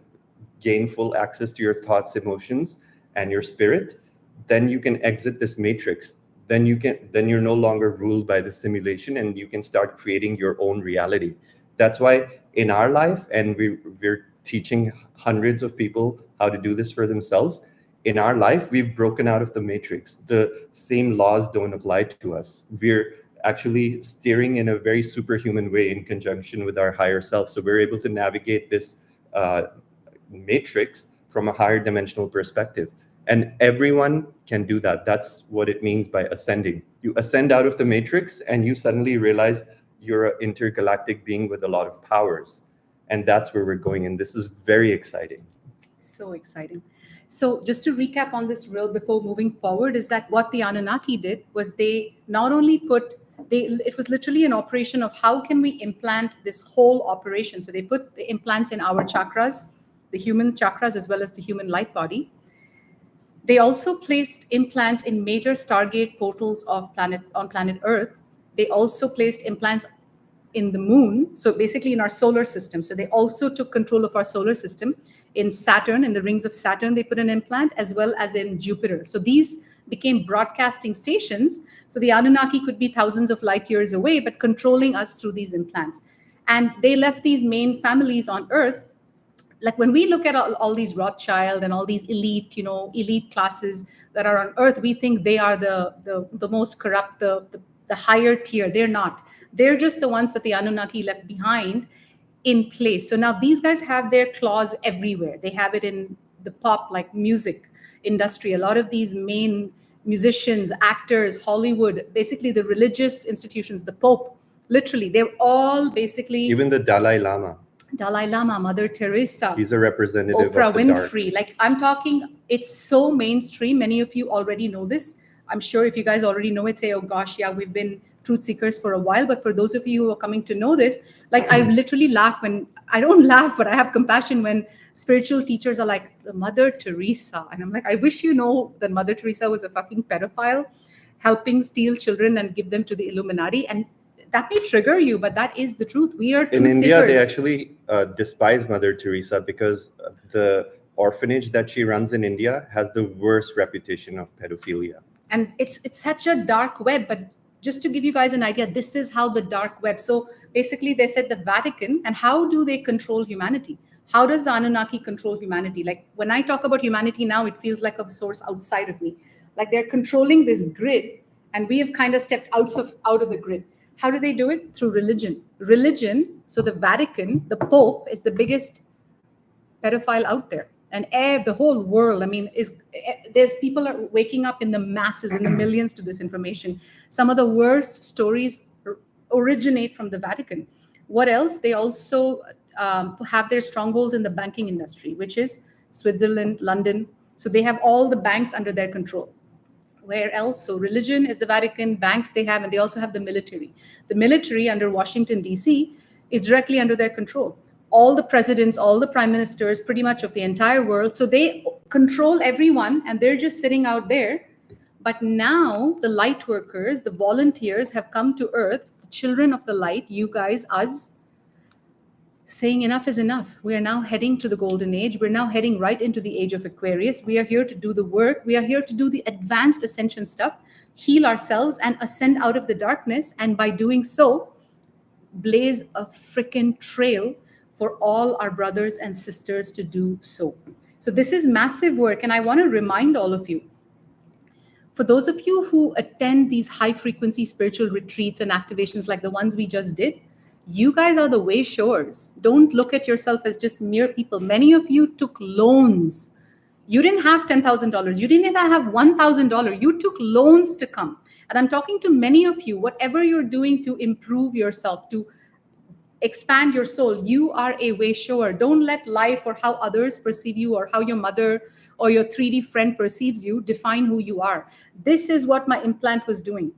gain full access to your thoughts, emotions, and your spirit, then you can exit this matrix. Then you're no longer ruled by the simulation, and you can start creating your own reality. That's why in our life, and we're teaching hundreds of people how to do this for themselves. In our life, we've broken out of the matrix. The same laws don't apply to us. We're actually steering in a very superhuman way in conjunction with our higher self. So we're able to navigate this matrix from a higher dimensional perspective. And everyone can do that. That's what it means by ascending. You ascend out of the matrix and you suddenly realize you're an intergalactic being with a lot of powers. And that's where we're going. And this is very exciting. So exciting. So just to recap on this real before moving forward, is that what the Anunnaki did was they not only it was literally an operation of how can we implant this whole operation. So they put the implants in our chakras, the human chakras, as well as the human light body. They also placed implants in major stargate portals on planet Earth. They also placed implants in the moon, so basically in our solar system. So they also took control of our solar system. In Saturn, in the rings of Saturn, they put an implant, as well as in Jupiter. So these became broadcasting stations. So the Anunnaki could be thousands of light years away, but controlling us through these implants. And they left these main families on Earth like when we look at all these Rothschild and all these elite, elite classes that are on earth, we think they are the most corrupt, the higher tier. They're not. They're just the ones that the Anunnaki left behind in place. So now these guys have their claws everywhere. They have it in the pop, like music industry. A lot of these main musicians, actors, Hollywood, basically the religious institutions, the Pope, literally, they're all basically, even the Dalai Lama. Mother Teresa, He's a representative Oprah of the Winfrey. dark. Like, I'm talking, it's so mainstream. Many of you already know this. I'm sure if you guys already know it, say, oh gosh, yeah, we've been truth seekers for a while. But for those of you who are coming to know this, like, I literally laugh when, I don't laugh, but I have compassion when spiritual teachers are like, the Mother Teresa. And I'm like, I wish you know that Mother Teresa was a fucking pedophile, helping steal children and give them to the Illuminati. And that may trigger you, but that is the truth. We are truth In India, seekers. they actually despise Mother Teresa because the orphanage that she runs in India has the worst reputation of pedophilia. And it's such a dark web. But just to give you guys an idea, this is how the dark web. So basically, they said the Vatican, and how do they control humanity? How does the Anunnaki control humanity? Like, when I talk about humanity now, it feels like a source outside of me. Like, they're controlling this grid, and we have kind of stepped out of the grid. How do they do it? Through religion. Religion. So the Vatican, the Pope, is the biggest pedophile out there. And the whole world, I mean, there's people are waking up in the masses, in the millions, to this information. Some of the worst stories originate from the Vatican. What else? They also have their strongholds in the banking industry, which is Switzerland, London. So they have all the banks under their control. Where else? So religion is the Vatican, banks they have, and they also have the military. The military under Washington, D.C. is directly under their control. All the presidents, all the prime ministers, pretty much of the entire world. So they control everyone, and they're just sitting out there. But now the light workers, the volunteers have come to earth, the children of the light, you guys, us, saying enough is enough. We are now heading to the golden age. We're now heading right into the age of Aquarius. We are here to do the work. We are here to do the advanced ascension stuff, heal ourselves and ascend out of the darkness. And by doing so, blaze a freaking trail for all our brothers and sisters to do so. So this is massive work. And I want to remind all of you, for those of you who attend these high frequency spiritual retreats and activations like the ones we just did, you guys are the way showers. Don't look at yourself as just mere people. Many of you took loans. You didn't have $10,000. You didn't even have $1,000. You took loans to come. And I'm talking to many of you, whatever you're doing to improve yourself, to expand your soul, you are a way shower. Don't let life or how others perceive you or how your mother or your 3D friend perceives you define who you are. This is what my implant was doing.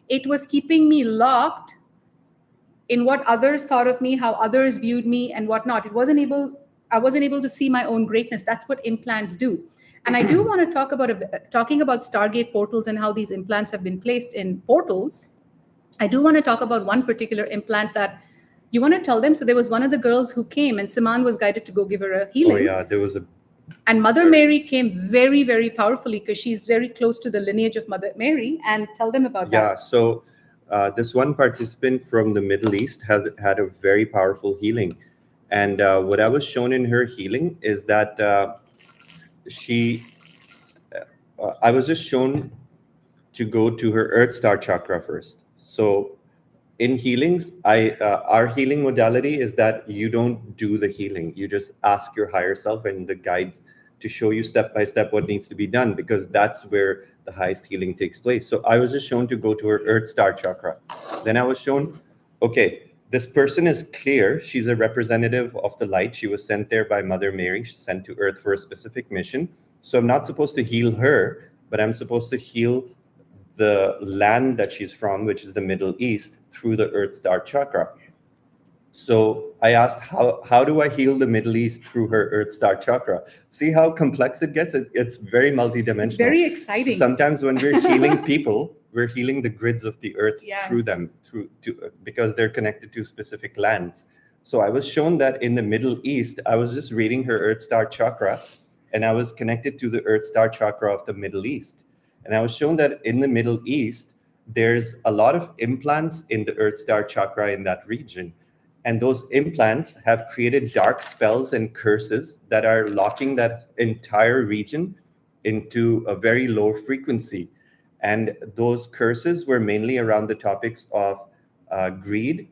It was keeping me locked in what others thought of me, how others viewed me, and whatnot. I wasn't able to see my own greatness. That's what implants do. And I do want to talk about talking about Stargate portals and how these implants have been placed in portals. I do want to talk about one particular implant that you want to tell them. So there was one of the girls who came, and Saman was guided to go give her a healing. Oh yeah, there was a. And Mother Mary came very, very powerfully because she's very close to the lineage of Mother Mary. And tell them about that. Yeah, so this one participant from the Middle East has had a very powerful healing. And what I was shown in her healing is that I was just shown to go to her Earth Star chakra first. So in healings, our healing modality is that you don't do the healing. You just ask your higher self and the guides to show you step by step what needs to be done, because that's where the highest healing takes place. So I was just shown to go to her Earth Star chakra. Then I was shown, okay, this person is clear. She's a representative of the light. She was sent there by Mother Mary. She's sent to Earth for a specific mission. So I'm not supposed to heal her, but I'm supposed to heal the land that she's from, which is the Middle East, through the Earth Star chakra. So I asked, how do I heal the Middle East through her Earth Star chakra? See how complex it gets? It's very multidimensional. It's very exciting. So sometimes when we're healing people, we're healing the grids of the earth through them, because they're connected to specific lands. So I was shown that in the Middle East, I was just reading her Earth Star chakra, and I was connected to the Earth Star chakra of the Middle East. And I was shown that in the Middle East, there's a lot of implants in the Earth Star chakra in that region. And those implants have created dark spells and curses that are locking that entire region into a very low frequency. And those curses were mainly around the topics of greed,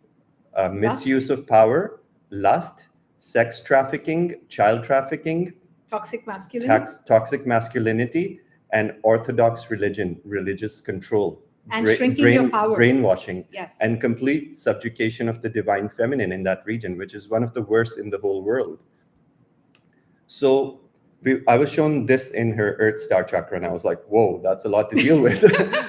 misuse of power, lust, sex trafficking, child trafficking, Toxic masculinity. toxic masculinity, and orthodox religion, religious control. And shrinking your power. Brainwashing. Yes. And complete subjugation of the divine feminine in that region, which is one of the worst in the whole world. So I was shown this in her Earth Star chakra, and I was like, whoa, that's a lot to deal with.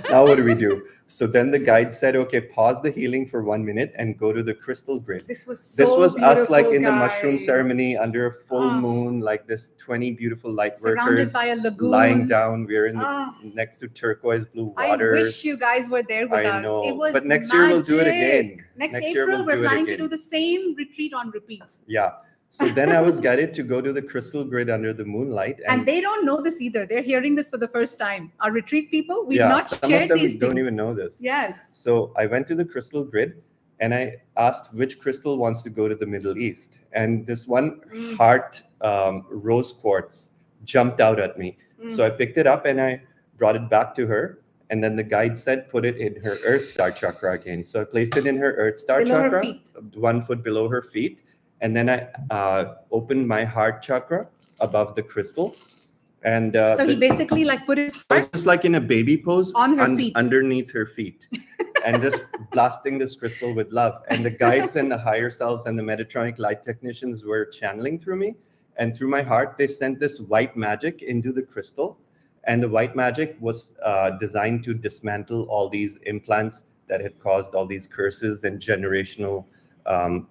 Now what do we do? So then the guide said, okay, pause the healing for 1 minute and go to the crystal grid. This was so us like in guys. the mushroom ceremony under a full moon, like this 20 beautiful light surrounded workers by a lagoon, lying down. We're in the next to turquoise blue water. I wish you guys were there with us. know. It was But next magic. year we'll do it again. Next year April, we'll we're planning to do the same retreat on repeat. Yeah. So then I was guided to go to the crystal grid under the moonlight. And they don't know this either. They're hearing this for the first time. Our retreat people, we've not some shared of them these don't things. even know this. Yes. So I went to the crystal grid and I asked which crystal wants to go to the Middle East. And this one heart rose quartz jumped out at me. So I picked it up and I brought it back to her. And then the guide said, put it in her Earth Star chakra again. So I placed it in her Earth Star below chakra, her feet. 1 foot below her feet. And then I opened my heart chakra above the crystal. And so he basically like put his I heart was just like in a baby pose on her feet. Underneath her feet. And just blasting this crystal with love. And the guides and the higher selves and the Metatronic light technicians were channeling through me. And through my heart, they sent this white magic into the crystal. And the white magic was designed to dismantle all these implants that had caused all these curses and generational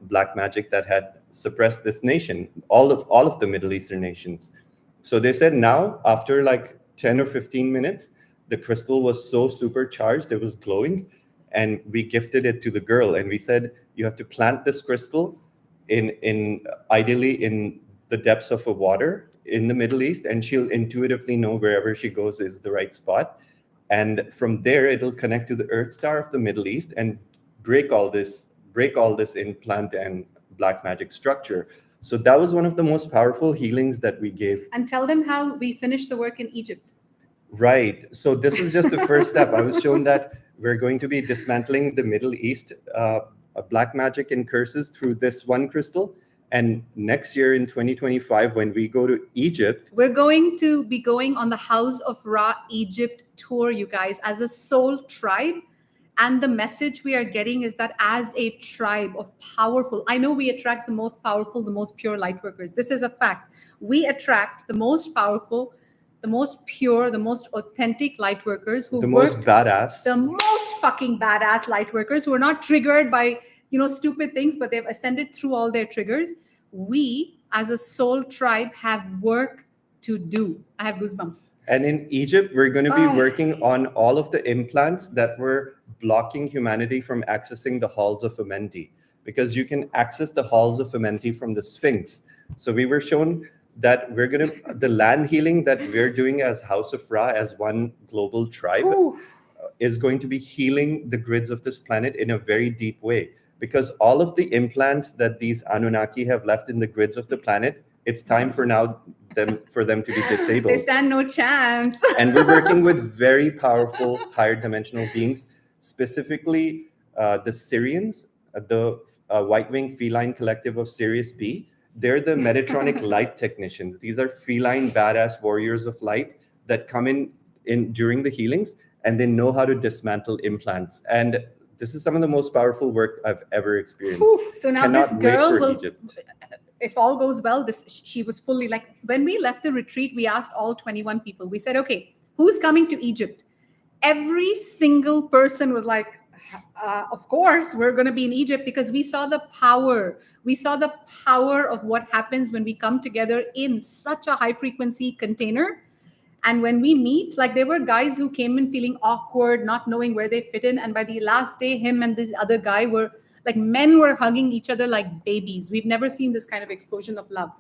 black magic that had suppressed this nation, all of the Middle Eastern nations. So they said now, after like 10 or 15 minutes, the crystal was so supercharged, it was glowing, and we gifted it to the girl. And we said, you have to plant this crystal in ideally in the depths of a water in the Middle East, and she'll intuitively know wherever she goes is the right spot. And from there, it'll connect to the Earth Star of the Middle East and break all this implant and black magic structure. So that was one of the most powerful healings that we gave. And tell them how we finished the work in Egypt. Right. So this is just the first step. I was shown that we're going to be dismantling the Middle East black magic and curses through this one crystal. And next year in 2025, when we go to Egypt, we're going to be going on the House of Ra Egypt tour, you guys, as a soul tribe. And the message we are getting is that as a tribe of powerful, I know we attract the most powerful, the most pure light workers. This is a fact. We attract the most powerful, the most pure, the most authentic light workers who most badass, the most fucking badass light workers who are not triggered by, stupid things, but they've ascended through all their triggers. We, as a soul tribe, have work to do. I have goosebumps. And in Egypt, we're going to be working on all of the implants that were blocking humanity from accessing the halls of Amenti, because you can access the halls of Amenti from the Sphinx. So we were shown that the land healing that we're doing as House of Ra, as one global tribe, is going to be healing the grids of this planet in a very deep way. Because all of the implants that these Anunnaki have left in the grids of the planet, it's time for them to be disabled. They stand no chance. And we're working with very powerful higher dimensional beings, specifically the Syrians, the White-Winged Feline Collective of Sirius B. They're the Metatronic light technicians. These are feline badass warriors of light that come in during the healings, and they know how to dismantle implants. And this is some of the most powerful work I've ever experienced. So now Cannot this girl wait for will, Egypt. If all goes well, she was fully like, when we left the retreat, we asked all 21 people, we said, okay, who's coming to Egypt? Every single person was like, of course, we're going to be in Egypt, because we saw the power. We saw the power of what happens when we come together in such a high frequency container. And when we meet, like there were guys who came in feeling awkward, not knowing where they fit in. And by the last day, him and this other guy were like, men were hugging each other like babies. We've never seen this kind of explosion of love.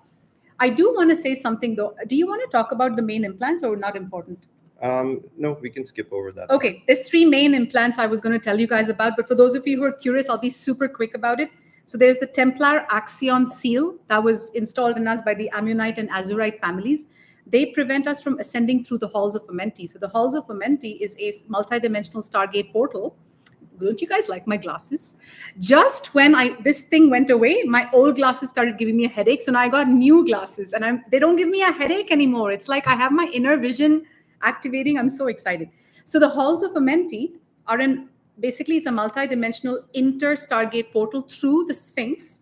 I do want to say something though. Do you want to talk about the main implants, or not important? No, we can skip over that. Okay, there's 3 main implants I was going to tell you guys about. But for those of you who are curious, I'll be super quick about it. So there's the Templar Axion seal that was installed in us by the Ammonite and Azurite families. They prevent us from ascending through the halls of Amenti. So the halls of Amenti is a multidimensional Stargate portal. Don't you guys like my glasses? Just when this thing went away, my old glasses started giving me a headache. So now I got new glasses, and they don't give me a headache anymore. It's like I have my inner vision activating. I'm so excited. So the halls of Amenti are basically it's a multi-dimensional inter-Stargate portal through the Sphinx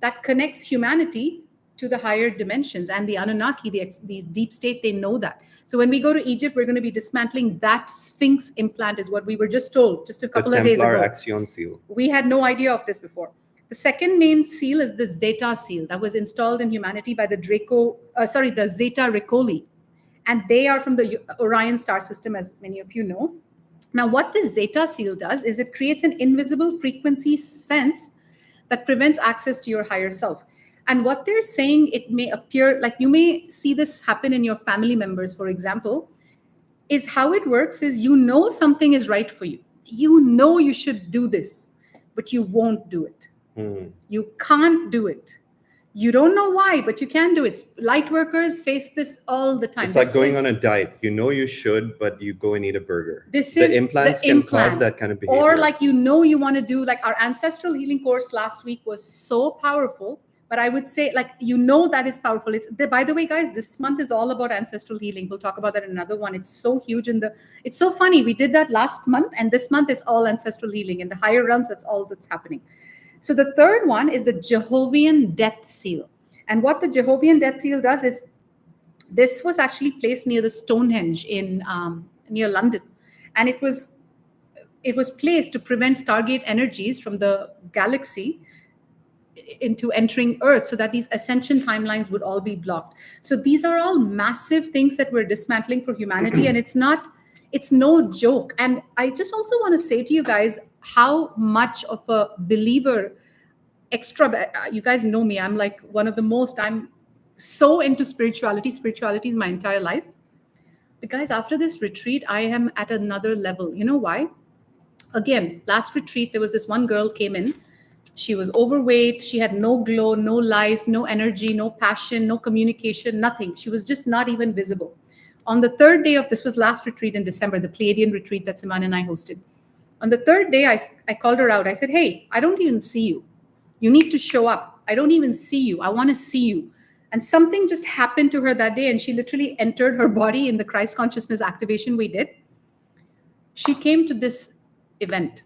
that connects humanity to the higher dimensions. And the Anunnaki, the deep state, they know that. So when we go to Egypt, we're going to be dismantling that Sphinx implant, is what we were just told just a couple of days ago. The Templar Axion seal. We had no idea of this before. The second main seal is the Zeta seal that was installed in humanity by the Zeta Reticuli. And they are from the Orion star system, as many of you know. Now, what this Zeta seal does is it creates an invisible frequency fence that prevents access to your higher self. And what they're saying, it may appear like you may see this happen in your family members, for example, is how it works is something is right for you. You should do this, but you won't do it. You can't do it. You don't know why, but you can do it. Light workers face this all the time. It's like going on a diet. You should, but you go and eat a burger. The implants can cause that kind of behavior. Or like you want to do, like our ancestral healing course last week was so powerful. But I would say, like, that is powerful. By the way, guys, this month is all about ancestral healing. We'll talk about that in another one. It's so huge. It's so funny. We did that last month, and this month is all ancestral healing. In the higher realms, that's all that's happening. So the third one is the Jehovian Death Seal. And what the Jehovian Death Seal does is, this was actually placed near the Stonehenge near London. And it was placed to prevent Stargate energies from the galaxy into entering Earth, so that these ascension timelines would all be blocked. So these are all massive things that we're dismantling for humanity, and it's no joke. And I just also want to say to you guys how much of a believer you guys know me, I'm like I'm so into spirituality is my entire life. But guys, after this retreat, I am at another level. You know why? Again, last retreat, there was this one girl came in. She was overweight. She had no glow, no life, no energy, no passion, no communication, nothing. She was just not even visible. On the third day this was last retreat in December, the Pleiadian retreat that Saman and I hosted. On the third day, I called her out. I said, hey, I don't even see you. You need to show up. I don't even see you. I want to see you. And something just happened to her that day, and she literally entered her body in the Christ consciousness activation we did. She came to this event.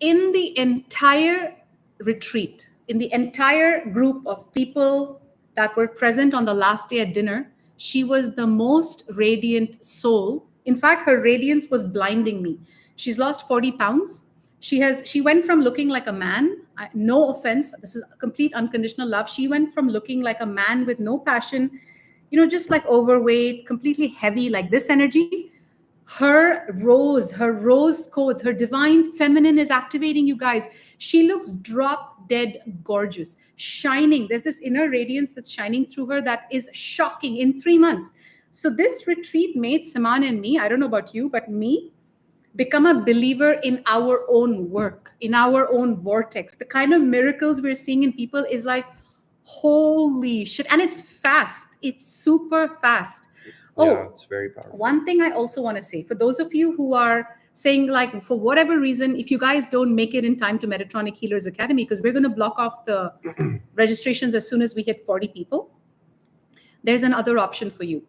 In the entire retreat, in the entire group of people that were present on the last day at dinner, she was the most radiant soul. In fact, her radiance was blinding me. She's lost 40 pounds. She went from looking like a man, no offense, this is complete unconditional love. She went from looking like a man with no passion, just like overweight, completely heavy, like this energy. Her rose codes, her divine feminine is activating, you guys. She looks drop dead gorgeous, shining. There's this inner radiance that's shining through her that is shocking in 3 months. So this retreat made Saman and me, I don't know about you, but me, become a believer in our own work, in our own vortex. The kind of miracles we're seeing in people is like, holy shit. And it's fast. It's super fast. Yeah, it's very powerful. One thing I also want to say, for those of you who are saying, like, for whatever reason, if you guys don't make it in time to Metatronic Healers Academy, because we're going to block off the registrations as soon as we hit 40 people, there's another option for you.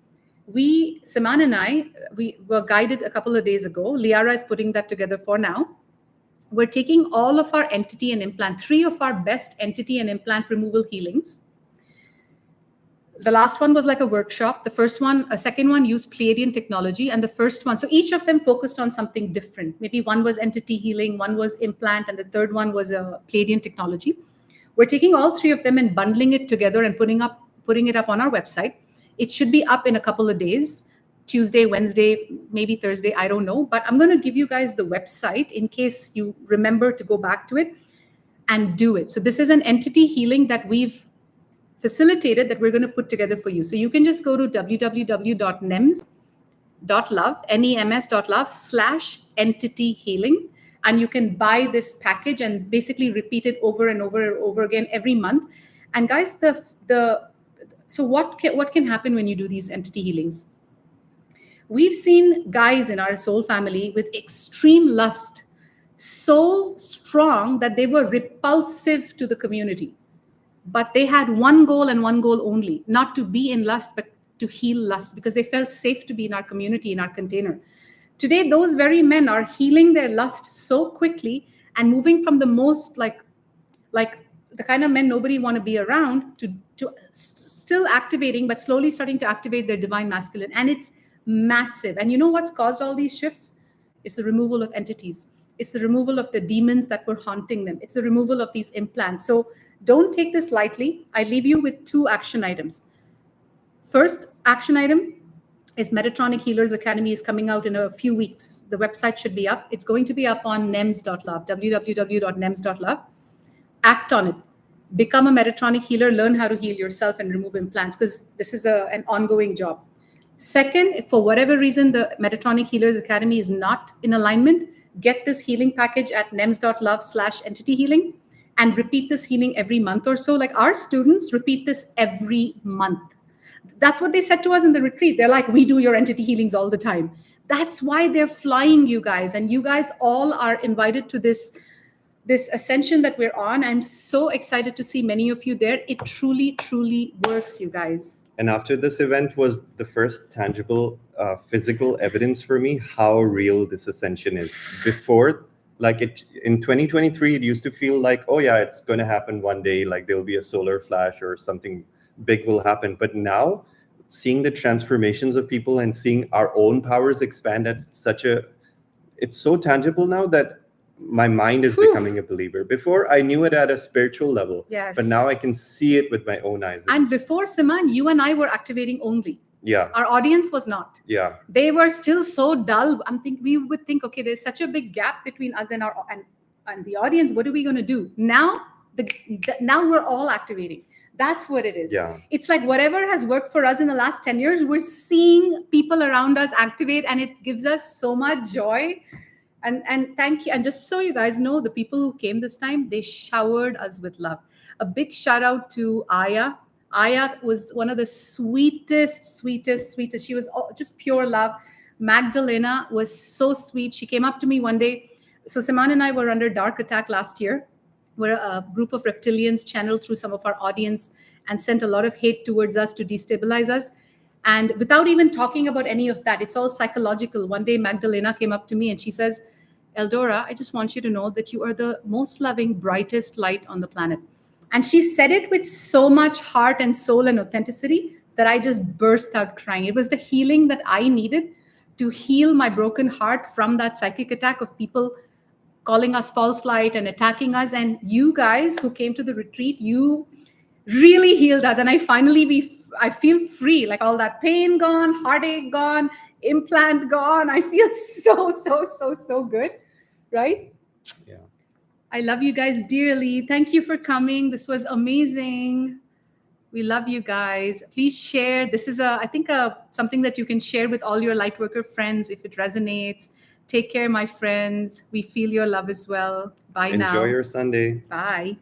Saman and I, we were guided a couple of days ago. Liara is putting that together for now. We're taking all of our entity and implant, 3 of our best entity and implant removal healings. The last one was like a workshop. A second one used Pleiadian technology. And the first one, so each of them focused on something different. Maybe one was entity healing, one was implant, and the third one was a Pleiadian technology. We're taking all 3 of them and bundling it together and putting it up on our website. It should be up in a couple of days, Tuesday, Wednesday, maybe Thursday, I don't know. But I'm going to give you guys the website in case you remember to go back to it and do it. So this is an entity healing that we've facilitated that we're going to put together for you. So you can just go to www.nems.love, nems.love/entity healing. and you can buy this package and basically repeat it over and over and over again every month. And guys, so what can happen when you do these entity healings? We've seen guys in our soul family with extreme lust, so strong that they were repulsive to the community. But they had one goal and one goal only, not to be in lust, but to heal lust, because they felt safe to be in our community, in our container. Today, those very men are healing their lust so quickly and moving from the most like the kind of men nobody want to be around to still activating, but slowly starting to activate their divine masculine. And it's massive. And you know what's caused all these shifts? It's the removal of entities. It's the removal of the demons that were haunting them. It's the removal of these implants. So don't take this lightly. I leave you with 2 action items. First action item is Metatronic Healers Academy is coming out in a few weeks. The website should be up. It's going to be up on nems.love, www.nems.love. Act on it. Become a Metatronic healer. Learn how to heal yourself and remove implants, because this is an ongoing job. Second, if for whatever reason the Metatronic Healers Academy is not in alignment, get this healing package at nems.love/entity healing and repeat this healing every month or so. Like our students repeat this every month. That's what they said to us in the retreat. They're like, we do your entity healings all the time. That's why they're flying, you guys. And you guys all are invited to this ascension that we're on. I'm so excited to see many of you there. It truly, truly works, you guys. And after this event was the first tangible physical evidence for me how real this ascension is. Before, like in 2023, it used to feel like, oh yeah, it's going to happen one day. Like there'll be a solar flash or something big will happen. But now, seeing the transformations of people and seeing our own powers expand at it's so tangible now that my mind is becoming a believer. Before, I knew it at a spiritual level. Yes. But now I can see it with my own eyes. And before, Siman, you and I were activating only. Yeah. Our audience was not. Yeah. They were still so dull. We would think, okay, there's such a big gap between us and and the audience. What are we going to do? Now, now we're all activating. That's what it is. Yeah. It's like whatever has worked for us in the last 10 years, we're seeing people around us activate, and it gives us so much joy. And thank you. And just so you guys know, the people who came this time, they showered us with love. A big shout out to Aya. Aya was one of the sweetest. She was just pure love. Magdalena was so sweet. She came up to me one day. So Siman and I were under dark attack last year, where a group of reptilians channeled through some of our audience and sent a lot of hate towards us to destabilize us. And without even talking about any of that, it's all psychological. One day, Magdalena came up to me and she says, Eldora, I just want you to know that you are the most loving, brightest light on the planet. And she said it with so much heart and soul and authenticity that I just burst out crying. It was the healing that I needed to heal my broken heart from that psychic attack of people calling us false light and attacking us. And you guys who came to the retreat, you really healed us. And I feel free, like all that pain gone, heartache gone, implant gone. I feel so good, right? Yeah. I love you guys dearly. Thank you for coming. This was amazing. We love you guys. Please share. This is I think something that you can share with all your Lightworker friends if it resonates. Take care, my friends. We feel your love as well. Bye now. Enjoy your Sunday. Bye.